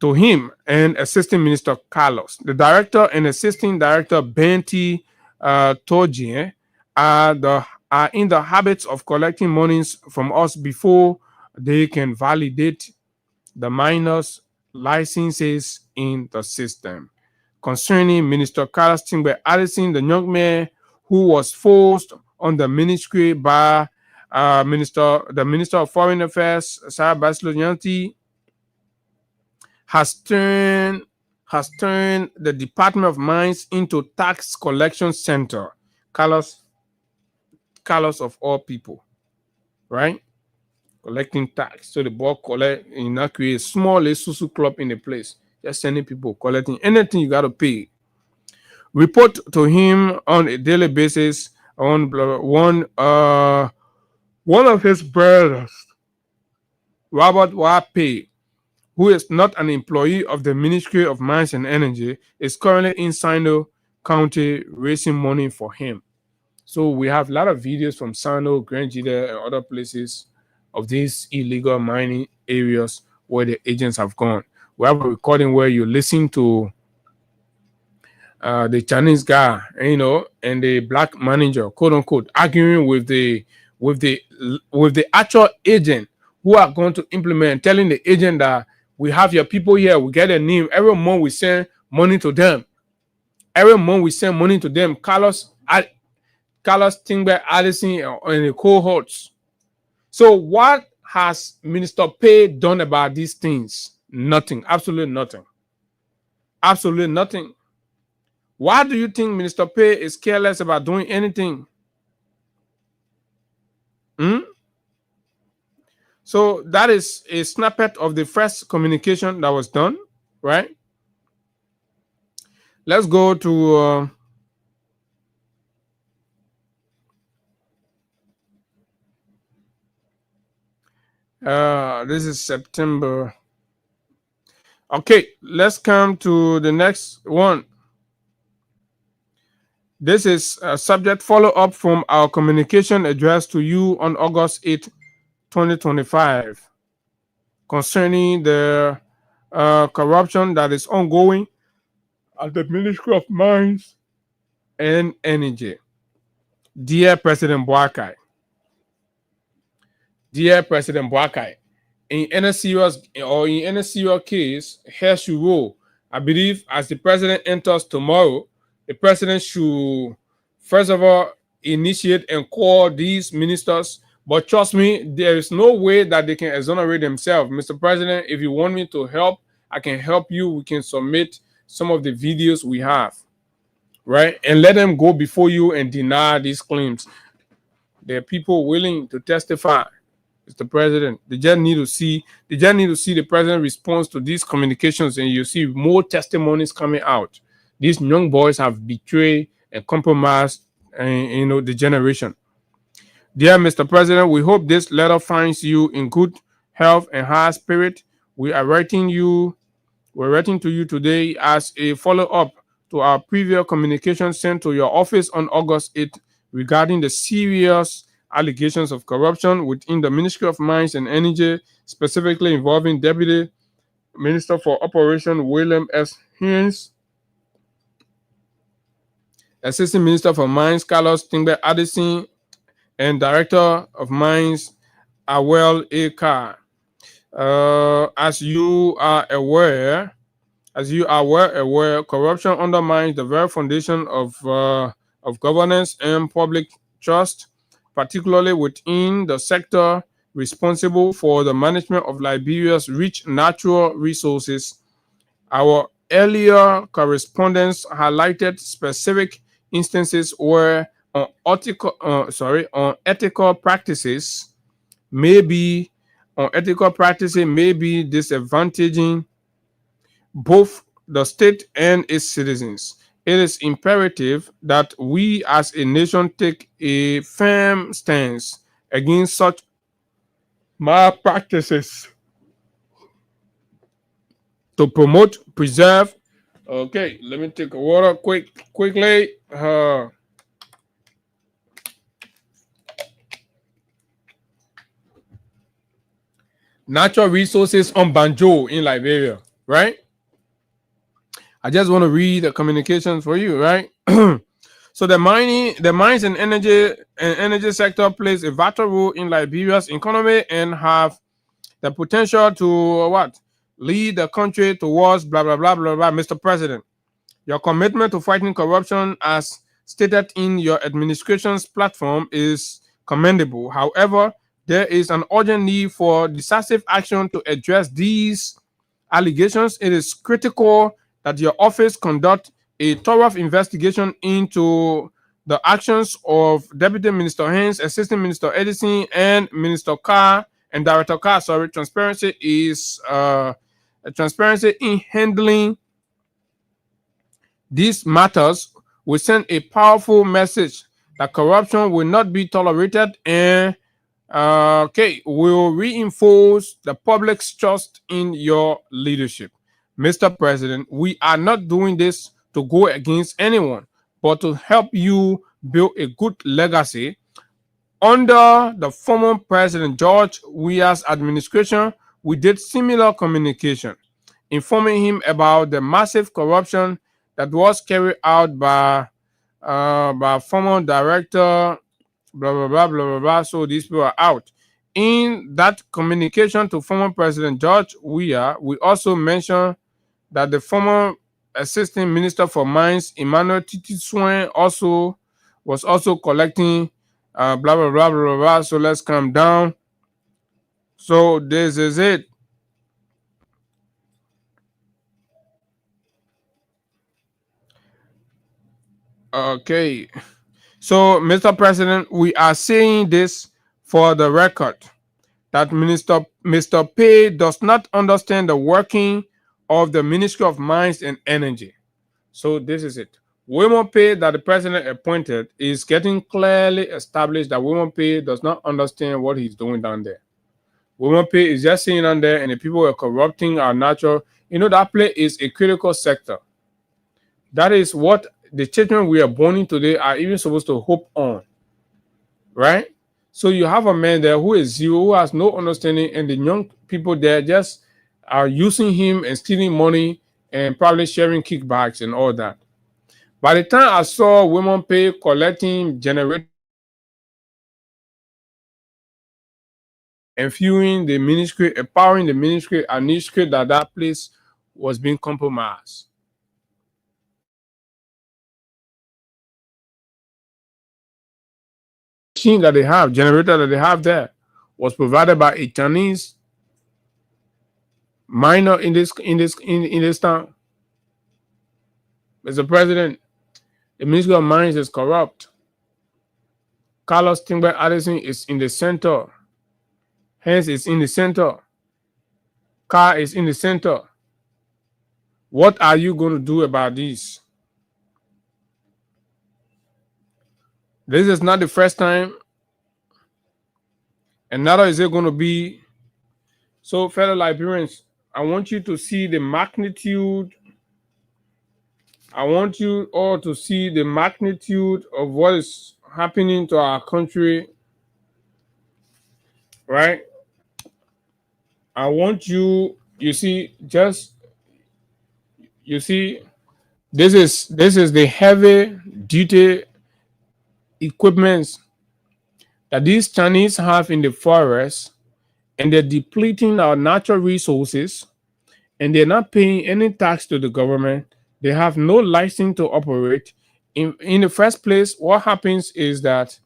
To him and Assistant Minister Carlos. The director and Assistant Director Benti Toje are in the habits of collecting monies from us before they can validate the miners' licenses in the system. Concerning Minister Carlos Timber Addison, the young man who was forced on the ministry by the Minister of Foreign Affairs, Sarah Bachelet Yanti, has turned the Department of Mines into tax collection center. Carlos of all people, right? Collecting tax. So the board collect, create a small susu club in the place. Just sending people collecting anything you gotta pay. Report to him on a daily basis on one of his brothers, Robert Wape, who is not an employee of the Ministry of Mines and Energy, is currently in Sino County raising money for him. So we have a lot of videos from Sino, Grand Jida, and other places of these illegal mining areas where the agents have gone. We have a recording where you listen to the Chinese guy, and the black manager, quote unquote, arguing with the actual agent who are going to implement, telling the agent that we have your people here, we get a name. Every month we send money to them. Carlos Timber Addison and the cohorts. So what has Minister Pay done about these things? Nothing. Absolutely nothing. Absolutely nothing. Why do you think Minister Pay is careless about doing anything? So that is a snippet of the first communication that was done, right? Let's go to this is September. Okay, let's come to the next one. This is a subject follow-up from our communication addressed to you on August 8, 2025, concerning the corruption that is ongoing at the Ministry of Mines and Energy. Dear President Boakai, in any serious case, here's your role. I believe as the president enters tomorrow, the president should, first of all, initiate and call these ministers. But trust me, there is no way that they can exonerate themselves. Mr. President, if you want me to help, I can help you. We can submit some of the videos we have, right? And let them go before you and deny these claims. There are people willing to testify. Mr. President. They just need to see the president response to these communications, and you see more testimonies coming out. These young boys have betrayed and compromised, the generation. Dear Mr. President, we hope this letter finds you in good health and high spirit. We're writing to you today as a follow-up to our previous communication sent to your office on August 8th regarding the serious allegations of corruption within the Ministry of Mines and Energy, specifically involving Deputy Minister for Operation William S. Haynes, Assistant Minister for Mines Carlos Tingbe Addison, and Director of Mines Awel A. Carr. As you are well aware, corruption undermines the very foundation of governance and public trust, particularly within the sector responsible for the management of Liberia's rich natural resources. Our earlier correspondence highlighted specific instances where unethical practices may be disadvantaging both the state and its citizens. It is imperative that we as a nation take a firm stance against such malpractices to promote, preserve. Okay, let me take a water quickly. Natural resources on Banjo in Liberia, right? I just want to read the communications for you, right? So the mines and energy sector plays a vital role in Liberia's economy and have the potential to lead the country towards blah blah blah blah blah. Mr. President, your commitment to fighting corruption, as stated in your administration's platform, is commendable. However, there is an urgent need for decisive action to address these allegations. It is critical that your office conduct a thorough investigation into the actions of Deputy Minister Haynes, Assistant Minister Edison, and Minister Carr and Director Carr. Transparency in handling these matters will send a powerful message that corruption will not be tolerated and will reinforce the public's trust in your leadership. Mr. President, we are not doing this to go against anyone, but to help you build a good legacy. Under the former President George Weah's administration, we did similar communication, informing him about the massive corruption that was carried out by former director, blah, blah, blah, blah, blah, blah. So these people are out. In that communication to former President George Weah, we also mentioned that the former Assistant Minister for Mines, Emmanuel Titi Swain, was also collecting blah, blah, blah, blah, blah. So let's calm down. So this is it. Okay. So, Mr. President, we are saying this for the record that Mr. Pei does not understand the working of the Ministry of Mines and Energy. So this is it. William Pei that the president appointed is getting clearly established that William Pei does not understand what he's doing down there. William Pei is just sitting down there and the people are corrupting our natural. That place is a critical sector. That is what the children we are born in today are even supposed to hope on. Right? So you have a man there who is zero, who has no understanding, and the young people there just are using him and stealing money and probably sharing kickbacks and all that. By the time I saw Women Pay collecting generators and fueling the ministry, empowering the ministry, I knew that place was being compromised. Machine that they have, generator that they have there, was provided by a Chinese miner in this town. Mr. President, the Ministry of Mines is corrupt. Carlos Tingbe Addison is in the center, Hence, it's in the center. Car is in the center. What are you going to do about this? This is not the first time, and neither is it going to be. So, fellow Liberians, I want you to see the magnitude. I want you all to see the magnitude of what is happening to our country, right? I want you, you see, this is the heavy duty equipments that these Chinese have in the forest, and they're depleting our natural resources, and they're not paying any tax to the government. They have no license to operate. In the first place, what happens is that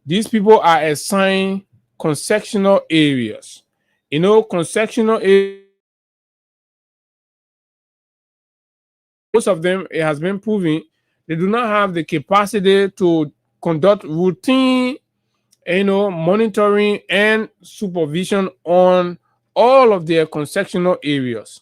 these people are assigned concessional areas. You know, concessional areas, most of them, it has been proven, they do not have the capacity to conduct routine, monitoring and supervision on all of their concessional areas.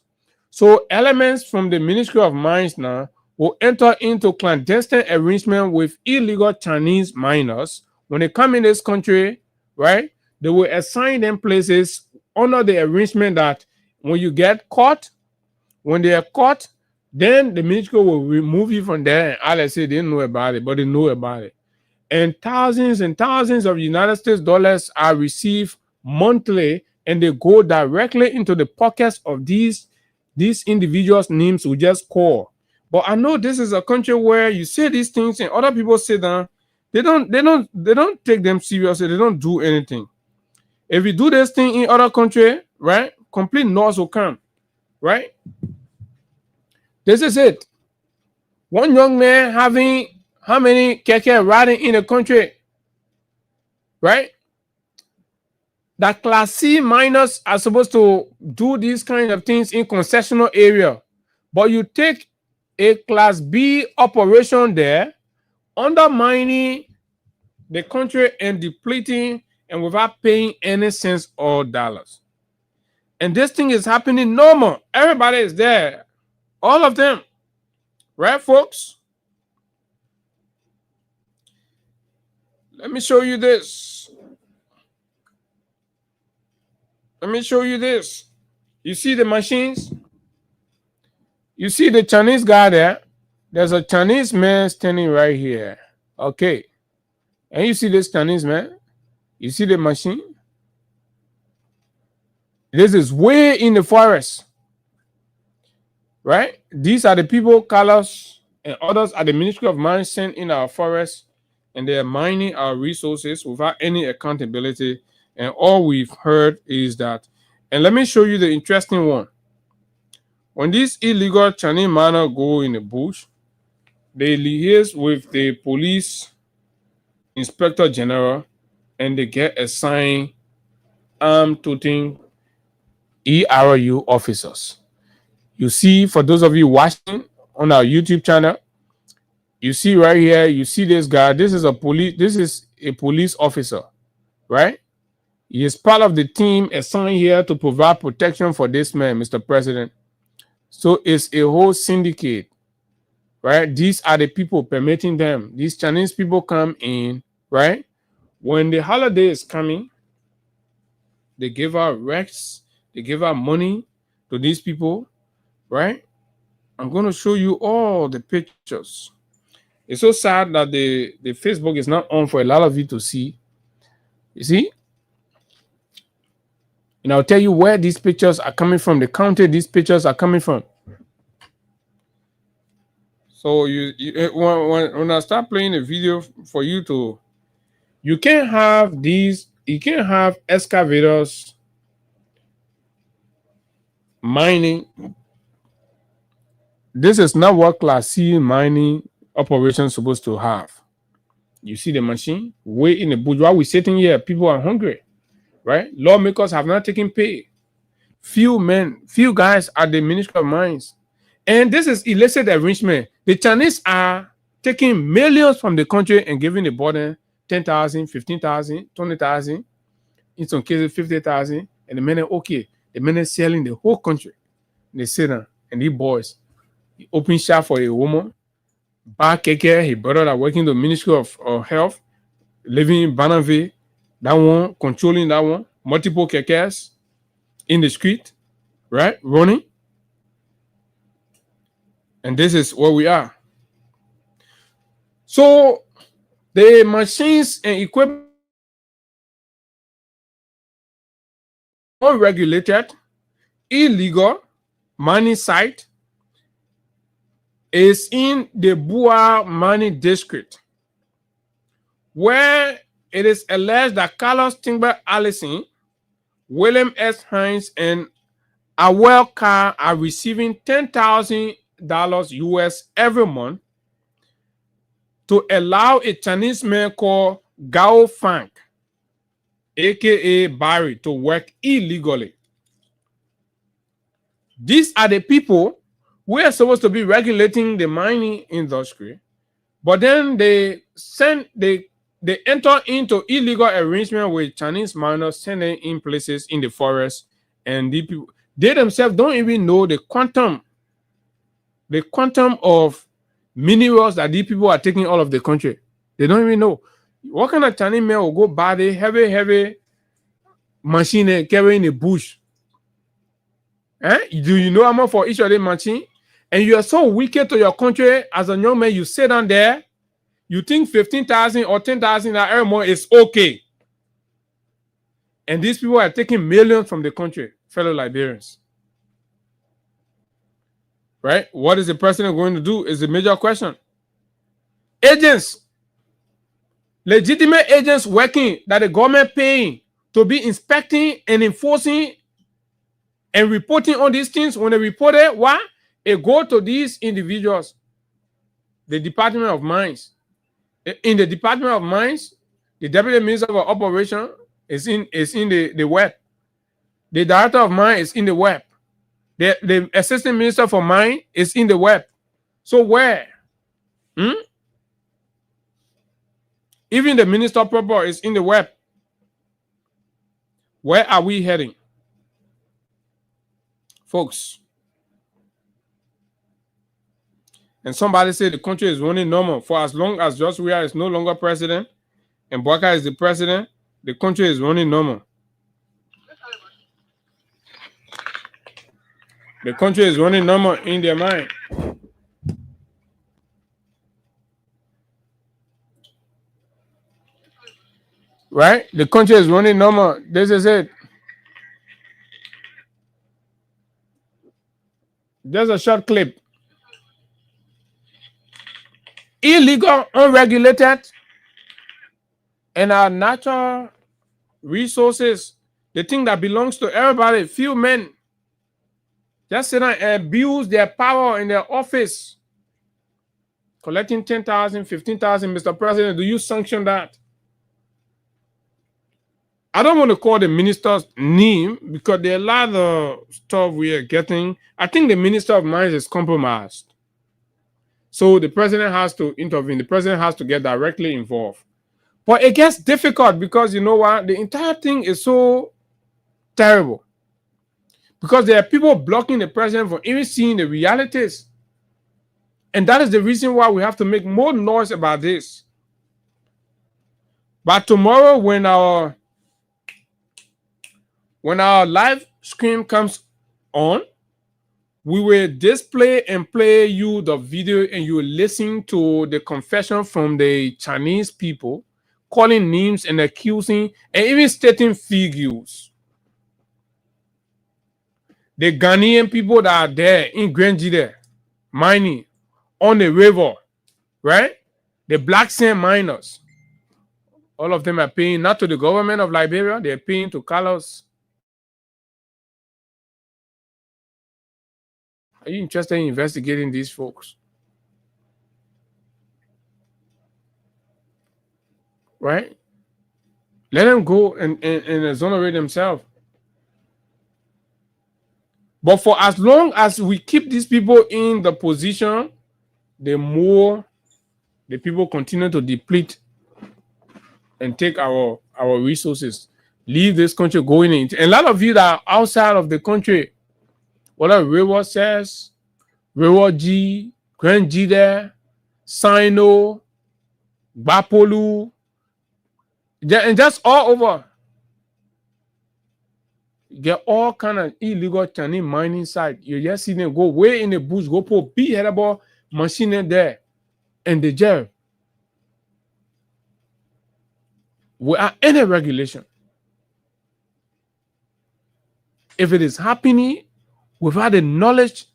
So elements from the Ministry of Mines now will enter into clandestine arrangement with illegal Chinese miners. When they come in this country, right, they will assign them places under the arrangement that when you get caught, when they are caught, then the ministry will remove you from there. And all I say, they didn't know about it, but they know about it. And thousands of United States dollars are received monthly, and they go directly into the pockets of these individuals' names we just call. But I know this is a country where you say these things and other people sit down. They don't take them seriously. They don't do anything. If you do this thing in other country, right, complete noise will come, right? This is it. One young man having how many keke riding in the country, right? That Class C miners are supposed to do these kind of things in concessional area, but you take a Class B operation there, undermining the country and depleting, and without paying any cents or dollars. And this thing is happening normal. Everybody is there, all of them, right, folks? Let me show you this. Let me show you this. You see the machines? You see the Chinese guy there? There's a Chinese man standing right here. Okay. And you see this Chinese man? You see the machine? This is way in the forest. Right? These are the people, Carlos and others at the Ministry of Mines sent in our forest, and they are mining our resources without any accountability. And all we've heard is that, and let me show you the interesting one. When these illegal Chinese miners go in the bush, they liaise with the police inspector general, and they get assigned arm-toting ERU officers. You see, for those of you watching on our YouTube channel, you see right here, you see this guy. This is a police officer, right? He is part of the team assigned here to provide protection for this man, Mr. President. So it's a whole syndicate, right? These are the people permitting them. These Chinese people come in, right? When the holiday is coming, they give out rest, they give out money to these people, right? I'm going to show you all the pictures. It's so sad that the Facebook is not on for a lot of you to see. You see? And I'll tell you where these pictures are coming from, the county these pictures are coming from. So when I start playing a video for you to, you can't have excavators mining. This is not what Class C mining operation is supposed to have. You see the machine? Way in the bush. While we're sitting here, people are hungry, right? Lawmakers have not taken pay. Few guys at the Ministry of Mines. And this is illicit arrangement. The Chinese are taking millions from the country and giving the border 10,000, 15,000, 20,000, in some cases 50,000, and the man okay, the man selling the whole country. They sit down and these boys, he open shop for a woman, buy keke, his brother that working the Ministry of Health, living in Banavie, that one controlling that one, multiple kekes in the street, right, running. And this is where we are. So the machines and equipment unregulated, illegal mining site is in the Bua mining district, where it is alleged that Carlos Timber Allison, William S. Hines, and Awel Carr are receiving $10,000 US every month to allow a Chinese man called Gao Fang, aka Barry, to work illegally. These are the people who are supposed to be regulating the mining industry, but then they enter into illegal arrangement with Chinese miners, sending in places in the forest, and they themselves don't even know the quantum of minerals that these people are taking all of the country. They don't even know. What kind of Chinese man will go buy the heavy machine and carry in the bush? Do you know how much for each of the machine? And you are so wicked to your country as a young man, you sit down there, you think 15,000 or 10,000 every month is okay. And these people are taking millions from the country, fellow Liberians. Right? What is the president going to do is a major question. Agents, legitimate agents working that the government paying to be inspecting and enforcing and reporting on these things. When they report it, why? It go to these individuals, the Department of Mines. In the Department of Mines, the Deputy Minister of Operation is in the web. The Director of Mine is in the web. The Assistant Minister for Mine is in the web. So where? Even the Minister proper is in the web. Where are we heading? Folks. And somebody said the country is running normal. For as long as George Weah is no longer president and Bwaka is the president, the country is running normal. The country is running normal in their mind. Right? The country is running normal. This is it. There's a short clip. Illegal, unregulated, and our natural resources, the thing that belongs to everybody, few men, just sit down and abuse their power in their office, collecting 10,000, 15,000. Mr. President, do you sanction that? I don't want to call the minister's name because there are a lot of stuff we are getting. I think the Minister of Mines is compromised. So the president has to intervene. The president has to get directly involved. But it gets difficult because you know what? The entire thing is so terrible. Because there are people blocking the president from even seeing the realities. And that is the reason why we have to make more noise about this. But tomorrow when our live stream comes on, we will display and play you the video and you will listen to the confession from the Chinese people, calling names and accusing and even stating figures. The Ghanaian people that are there in Grenji there, mining on the river, right? The black sand miners. All of them are paying not to the government of Liberia, they're paying to Carlos. Are you interested in investigating these folks? Right? Let them go and exonerate themselves. But for as long as we keep these people in the position, the more the people continue to deplete and take our resources. leave this country going into. And a lot of you that are outside of the country, whatever Reward says, Reward G, Grand G there, Sino, Bapolu, and just all over. You get all kind of illegal Chinese mining site. You just see them go way in the bush, go put big headable machine in there, and the jail. Without any regulation. If it is happening without the knowledge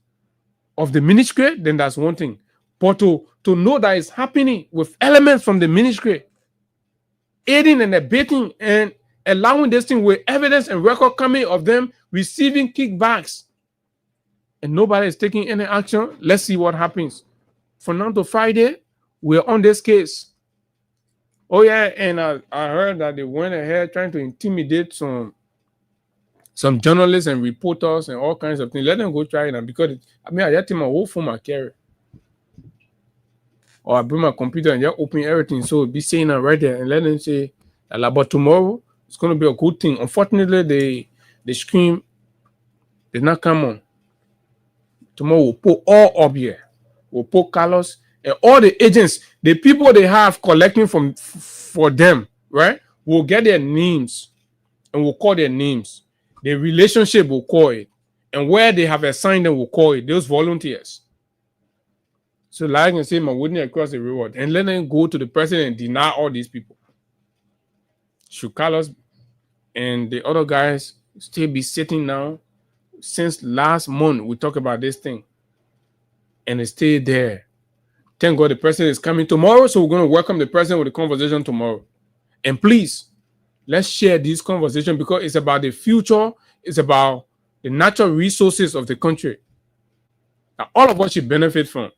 of the ministry, then that's one thing. But to know that it's happening with elements from the ministry, aiding and abetting and allowing this thing with evidence and record coming of them receiving kickbacks, and nobody is taking any action, let's see what happens. From now to Friday, we're on this case. Oh yeah, and I heard that they went ahead trying to intimidate some journalists and reporters and all kinds of things. Let them go try it, because I just take my whole phone, I carry, or I bring my computer and just open everything, so be saying it right there and let them say, but tomorrow it's going to be a good thing. Unfortunately, the screen did not come on. Tomorrow we'll put all up here. We'll put Carlos and all the agents, the people they have collecting for them, right? We'll get their names and we'll call their names. The relationship will call it. And where they have assigned them will call it. Those volunteers. So like I can say, my witness across the reward. And let them go to the president and deny all these people. Should Carlos and the other guys still be sitting now? Since last month, we talked about this thing. And they stay there. Thank God the president is coming tomorrow. So we're going to welcome the president with the conversation tomorrow. And please, let's share this conversation, because it's about the future. It's about the natural resources of the country that all of us should benefit from.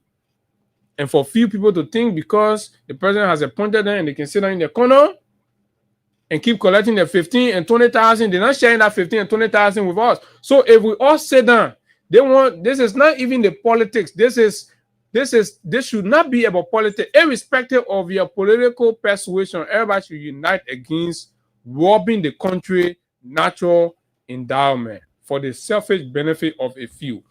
And for few people to think because the president has appointed them and they can sit down in the corner and keep collecting their 15 and 20,000, they're not sharing that 15 and 20,000 with us. So if we all sit down, this is not even the politics. This should not be about politics. Irrespective of your political persuasion, everybody should unite against robbing the country natural endowment for the selfish benefit of a few.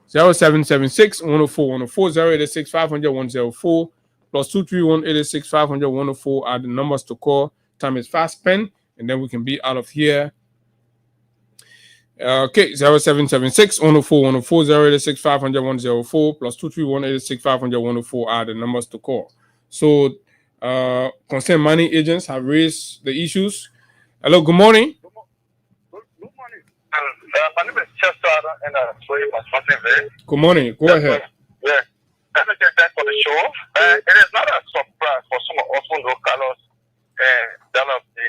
0776 104 104 086 500 104 plus 231 886 500 104 are the numbers to call. Time is fast spent, and then we can be out of here. Okay, 0776 104 104 086 500 104 plus 231 886 500 104 are the numbers to call. So, concerned mining agents have raised the issues. Hello, good morning. Good morning. My name is Chester, and I'm sorry for something there. Good morning. Go ahead. Yeah. Let me take that for the show. It is not a surprise for some of us who know Carlos and that of the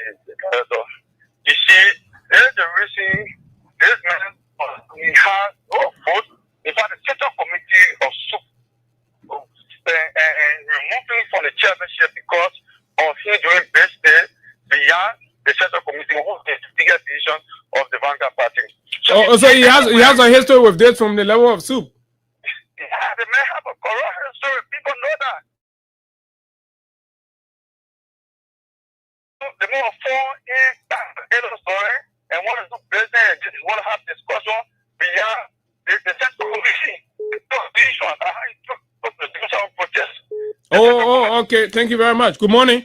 you see, there's the reason this man he has no vote. In fact, the Central Committee of SUP and removing from the chairmanship because of him doing best day beyond the Central Committee, who is the biggest division of the Vanguard Party. So he has a history with this from the level of SUP. Yeah, the man have a corrupt history. People know that. The more four is that story, and one is the president want to have discussion beyond the Central Committee. Oh, okay. Thank you very much. Good morning.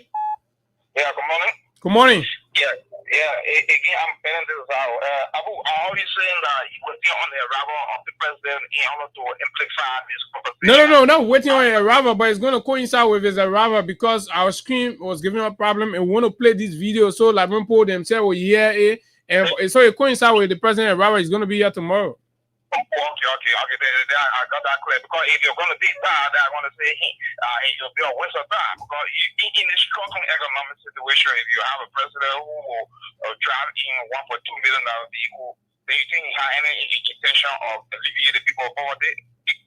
Yeah, good morning. Good morning. Yeah. Again, I'm paying this out. Abu, I always saying that he was on the arrival of the president in order to amplify this conversation. No, not waiting on a arrival, but it's going to coincide with his arrival because our screen was giving a problem and we want to play this video so like when people themselves will hear it, and so it coincides with the president arrival. He's going to be here tomorrow. Okay. I got that clear. Because if you're going to be tired, I'm going to say it'll be a waste of time. Because in a struggling economic situation, if you have a president who will drive in $1.2 million vehicle, then you think he has any intention of alleviating the people of poverty?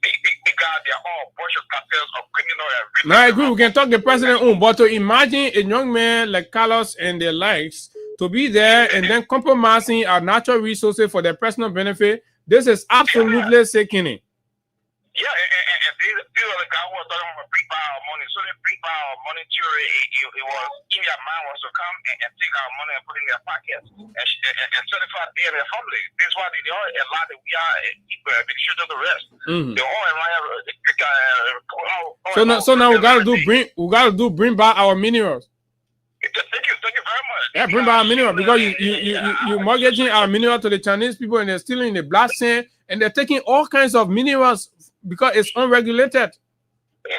They got their own bunch of cartels of criminal. No, I agree. We can talk the president on, but to imagine a young man like Carlos and their likes to be there and then compromising our natural resources for their personal benefit. This is absolutely sickening. Yeah, and these are the guys who are talking about pre-buy our money. So they pre-buy our money theory. It was in their mind was to come and take our money and put it in their pockets and certify their family. This is why they all allow that we are big shit of the rest. They all so now we gotta bring back our minerals. Thank you very much. Yeah, bring back our mineral because you mortgaging our mineral to the Chinese people and they're stealing the black sand and they're taking all kinds of minerals because it's unregulated. Yeah.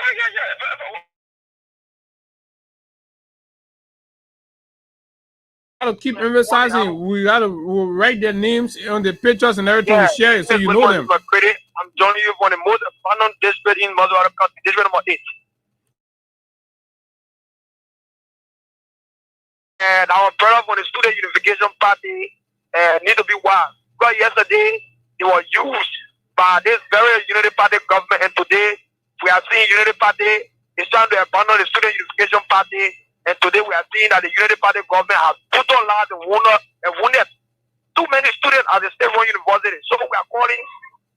Gotta keep emphasizing. We'll write their names on the pictures and everything. We share it so you know them. I'm joining you for the most abandoned district in Mazara County, district number 8. And our brother from the student unification party need to be wise. Because yesterday they were used by this very unity party government, and today we are seeing unity party is trying to abandon the student unification party, and today we are seeing that the unity party government has put on lives and wounded too many students at the state-run university. So we are calling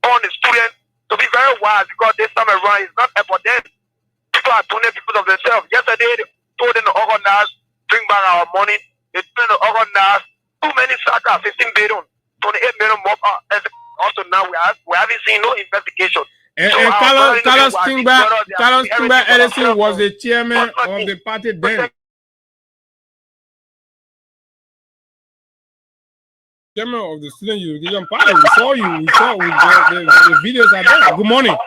on the students to be very wise because this time around it's not about them. People are doing it because of themselves. Yesterday they told them to organize, bring back our money. They told them to organize too many SACA, 15 billion, 28 million more. And also now we haven't seen no investigation. And Carlos Timber Edison was the chairman of the party then. Chairman of the student unification party. We saw the videos are there. Good morning.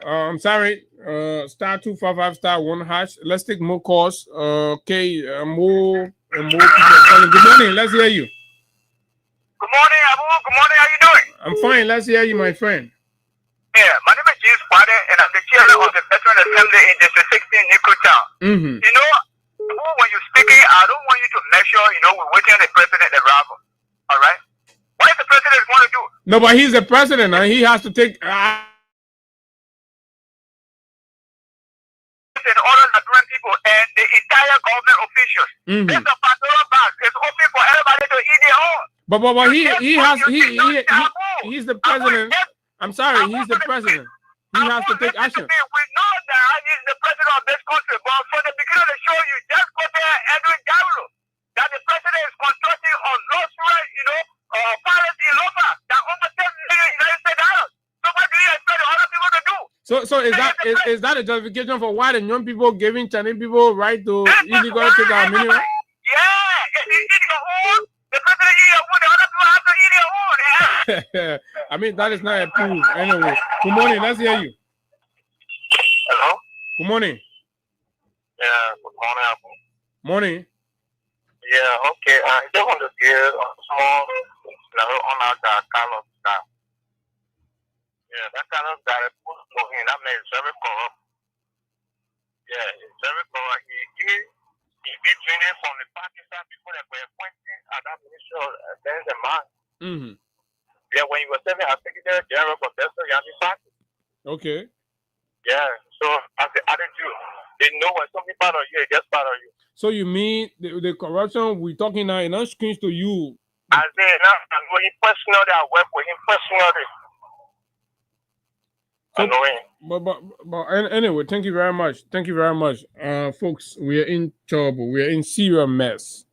I'm sorry. *255*1#. Let's take more calls. Okay, more people calling. Good morning. Let's hear you. Good morning, Abu. Good morning. How you doing? I'm fine. Let's hear you, my friend. Yeah, my name is James Padden, and I'm the chairman of the Veteran Assembly in District 16, Nikotown. You know, when you're speaking, I don't want you to measure, we're waiting on the president arrival. All right? What is the president going to do? No, but he's the president, and he has to take. In order to grant people and the entire government officials. It's a pastoral box. It's open for everybody to eat their own. But he's the president. I'm sorry, he's the president. He has to take action. We know that he's the president of this country, but for the beginning to show you, just go there and do it that the president is constructing on Rolls-Royce, palace in Lofa, that over $10 million United States dollars. So what do you expect the other people to do? So is that a justification for why the young people giving Chinese people right to illegally take our mineral? Yeah, if you eat your own, the president eat your own, the other people have to eat their own. Yeah. I mean, that is not approved. Anyway, good morning. Let's hear you. Hello? Good morning. Yeah, good morning, Apple. Morning. Yeah, okay. I just want to give a small on our Carlos guy. Yeah, that Carlos guy, that man is very corrupt. Yeah, he's very corrupt. He did training from the Pakistan before they were appointed at that ministry of Defense and Mine. Yeah, when he was serving as Secretary General for Bethel Yami Party. Okay. Yeah, so as the attitude, they know when something part of you, it gets part of you. So you mean the corruption we're talking now, it not screams to you? I say, now, I know him personally, I work with him personally. But anyway, thank you very much. Thank you very much. Folks, we are in trouble. We are in serious mess.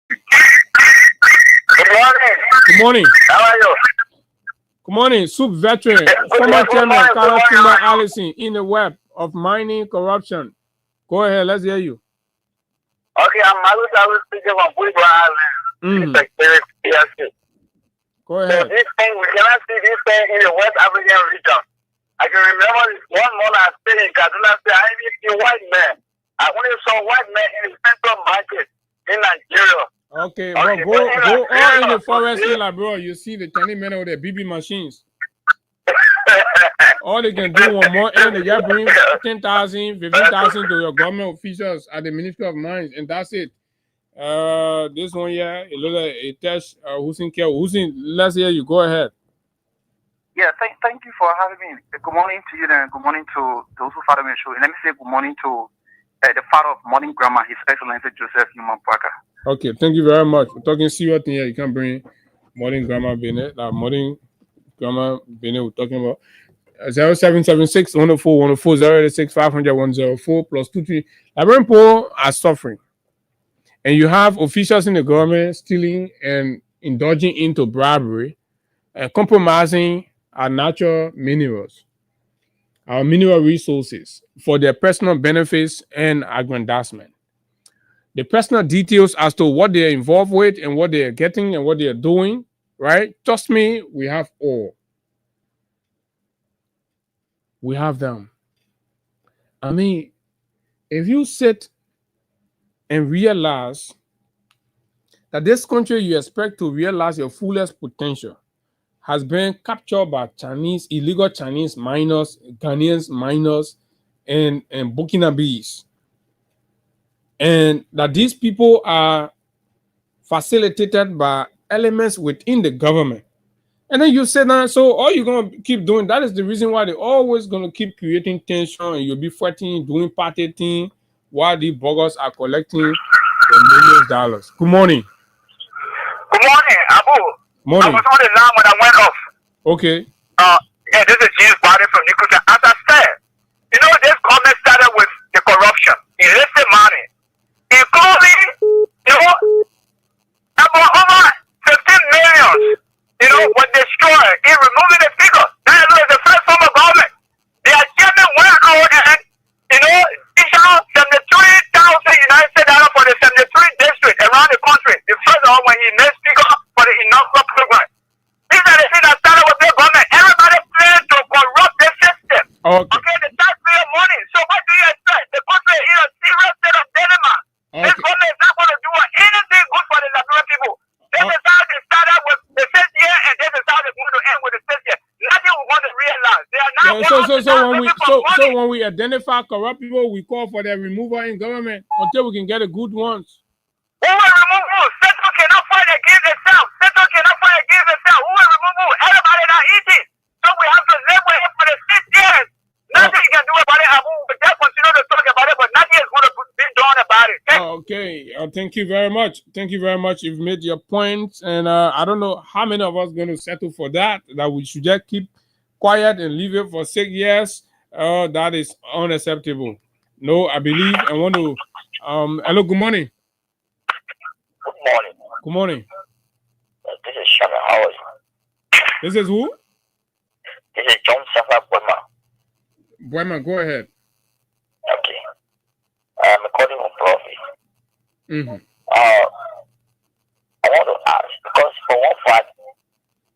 Good morning. Good morning. How are you? Good morning. Soup veteran, former chairman Carlos Timber Allison in the web of mining corruption. Go ahead. Let's hear you. Okay, I was speaking from Buiba Island. Go ahead. So this thing, we cannot see this thing in the West African region. I can remember this one morning I stayed in Kaduna State. I even see white men. I only saw white men in the central market in Nigeria. Okay, but go all in the forest here, bro. You see the Chinese men with their BB machines. All they can do one more end, they just bring 10,000, 15,000 to your government officials at the Ministry of Mines, and that's it. This one here, a little a test. Hussein, let's hear you. Go ahead. Yeah, thank you for having me. Good morning to you, and good morning to those who follow me show. And let me say good morning to the father of morning grammar, His Excellency Joseph Human Parker. Okay, thank you very much. We're talking serious thing here. You can bring modern grammar Bennett. Modern grammar Bennett we're talking about. 0776 104 104 086 500 104 plus 23. Liberian poor are suffering. And you have officials in the government stealing and indulging into bribery and compromising our natural minerals, our mineral resources for their personal benefits and aggrandizement. The personal details as to what they're involved with and what they're getting and what they're doing, right? Trust me, we have all. We have them. I mean, if you sit and realize that this country you expect to realize your fullest potential has been captured by Chinese, illegal Chinese miners, Ghanaians miners, and Burkinabes. And that these people are facilitated by elements within the government. And then you say that, so all you're going to keep doing, that is the reason why they're always going to keep creating tension and you'll be fighting, doing party thing while the buggers are collecting the millions of dollars. Good morning. Good morning, Abu. Morning. I was on the line when I went off. Okay. Yeah, this is James Body from Nicosia. As I said, you know, this comment started with the corruption, illicit money, including, you know, about over 15 million, you know, was destroyed in removing the figure. That is the first form of government. The achievement went out and, you know, Judicial 73,000 United States dollars for the 73 districts around the country. The first one when he made figure for the inaugural program. These are the things that started with the government. Everybody plans to corrupt the system. Okay, the taxpayer money. So what do you expect? The country is in a serious state of dilemma. This government is not going to do anything good for the Liberian people. This is how they started with the fifth year, and this is how they're going to end with the fifth year. Nothing we want to realize. They are not so when we identify corrupt people, we call for their removal in government until we can get the good ones. Who will remove who? Central cannot fight against itself. Central cannot fight against itself. Who will remove who? Everybody not eating. So we have to live with it for the 6 years. Nothing you can do about it, Abu. We just continue to talk about it, but nothing is going to be done about it. Okay. Thank you very much. Thank you very much. You've made your point. And I don't know how many of us are going to settle for that we should just keep quiet and leave it for 6 years. That is unacceptable. No, I believe I want to. Hello, good morning. Good morning. Good morning. This is Shana. How are you? This is who? This is John Safa Boyma. Boyma, go ahead. Okay. I'm calling on Prophet. Mm-hmm. I want to ask, because for one fact,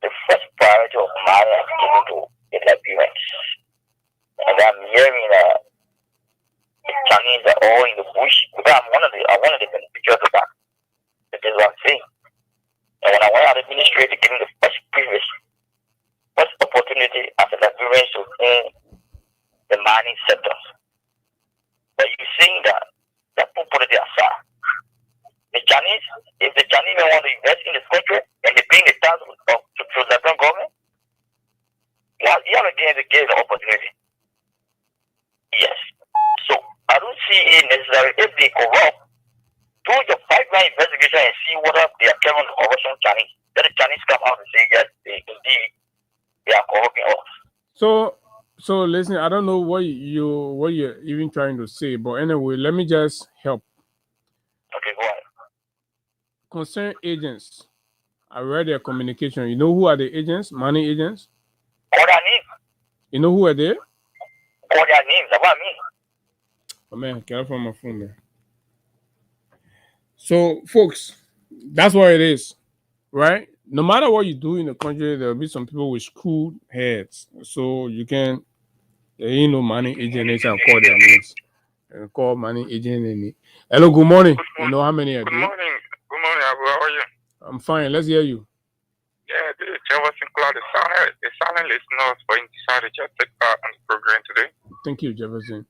the first priority of money is given to the Liberians. And I'm hearing the Chinese are all in the bush. Because I'm one of the beneficiaries of that. That is what I'm saying. And when I went out of the ministry, they gave me the first opportunity as a Liberian to own the mining sectors. But you're saying that people put it aside. The Chinese, if the Chinese want to invest in this country and they bring the tax to the Liberian government, you have again to give the opportunity. Yes. So I don't see it necessary if they corrupt, do your pipeline investigation and see whether they are carrying the corruption Chinese. Then the Chinese come out and say yes, indeed they are corrupting us. So listen, I don't know what you're even trying to say, but anyway, let me just help. Okay, go ahead. Concerned agents, I read their communication. You know who are the agents? Money agents? Call their names. You know who are they? Call their names. That's what I mean. Oh man, get off on my phone there. So, folks, that's what it is, right? No matter what you do in the country, there'll be some people with screwed heads. So you can, money agents and call their names. And call money agent. Hello, good morning. You know how many are there? Good morning. Good morning, Abu. How are you? I'm fine. Let's hear you. Yeah, this is Jefferson Cloud. The silent listeners for decided to just take part on the program today. Thank you, Jefferson.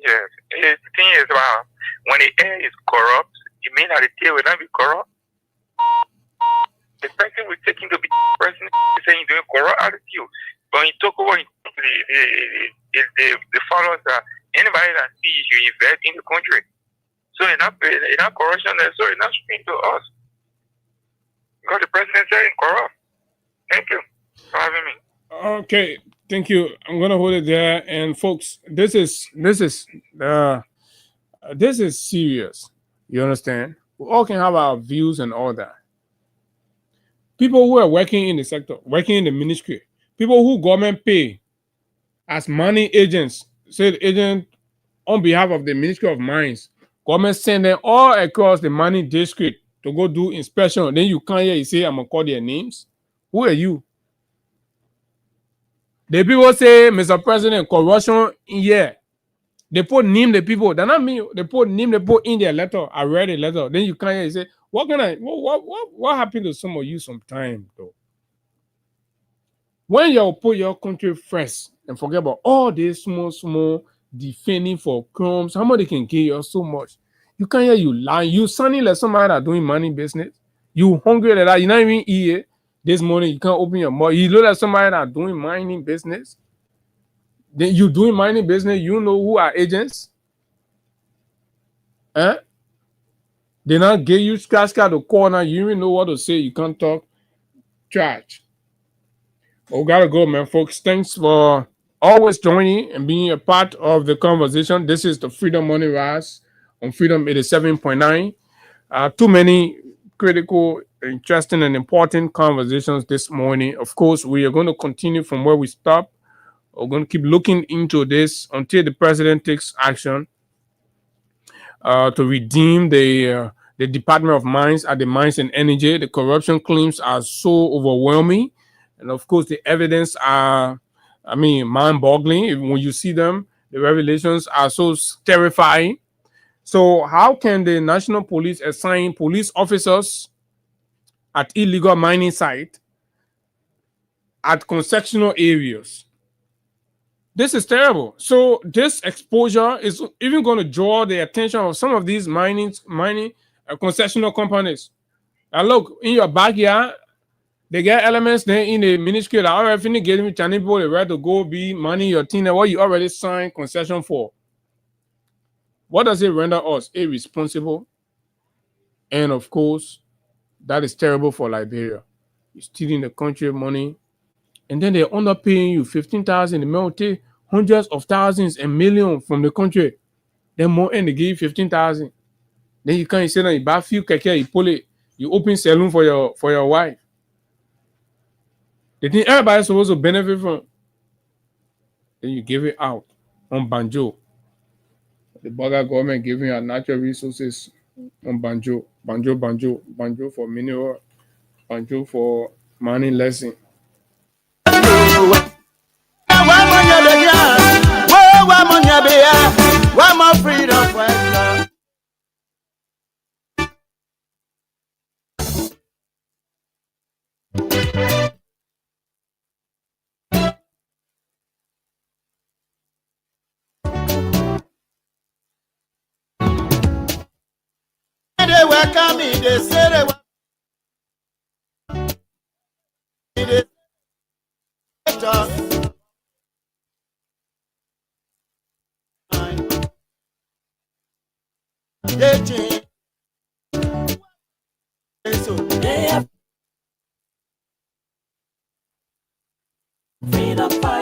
Yes. The thing is, when the air is corrupt, it means that the tail will not be corrupt. The person we're taking to be the person is saying doing corrupt attitude. But when you talk over the followers that anybody that sees you invest in the country. So So in that corruption, so it's not speaking to us. Because the president said it's corrupt. Thank you for having me. Okay, thank you. I'm gonna hold it there. And folks, this is serious. You understand? We all can have our views and all that. People who are working in the sector, working in the ministry, people who government pay as money agents, say the agent on behalf of the Ministry of Mines, government send them all across the mining district to go do inspection. Then you come here, you say, I'm gonna call their names. Who are you? The people say, Mr. President, corruption in here. They put name the people. They're not me. They put name the people in their letter. I read the letter. Then you come here and say, what happened to some of you sometime though? When you put your country first and forget about all these small defending for crumbs, how much they can give you so much? You can't hear you lie. You sounding like somebody that doing money business. You hungry like that. You not even eat this morning. You can't open your mouth. You look like somebody that doing mining business. Then you doing mining business. You know who are agents. They not give you scratch card the corner. You even know what to say. You can't talk. Trash. Oh, gotta go, man, folks. Thanks for always joining and being a part of the conversation. This is the Freedom Money Rise on Freedom 87.9. Too many critical, interesting, and important conversations this morning. Of course, we are going to continue from where we stopped. We're going to keep looking into this until the president takes action to redeem the Department of Mines at the Mines and Energy. The corruption claims are so overwhelming. And of course, the evidence are, mind-boggling. When you see them, the revelations are so terrifying. So how can the National Police assign police officers at illegal mining sites at concessional areas? This is terrible. So this exposure is even going to draw the attention of some of these mining concessional companies. Now look, in your backyard, they get elements there in the ministry that already giving me Chinese people the right to go be mining your thing and what you already signed concession for. What does it render us? Irresponsible. And of course, that is terrible for Liberia. You're stealing the country money. And then they're underpaying you 15,000. The mail take hundreds of thousands and millions from the country. Then more and they give you 15,000. Then you can't say that you buy a few keke, you pull it, you open saloon for your wife. The thing everybody's supposed to benefit from. Then you give it out on banjo. The Burger government giving you natural resources on banjo for mineral, banjo for mining lesson. They welcome me, they say they welcome me.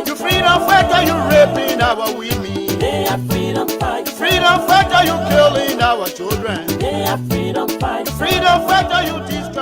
You freedom fighter, you raping our women. They are freedom fighter. Freedom fighter, you killing our children. They are freedom fighter. Freedom fighter, you destroy.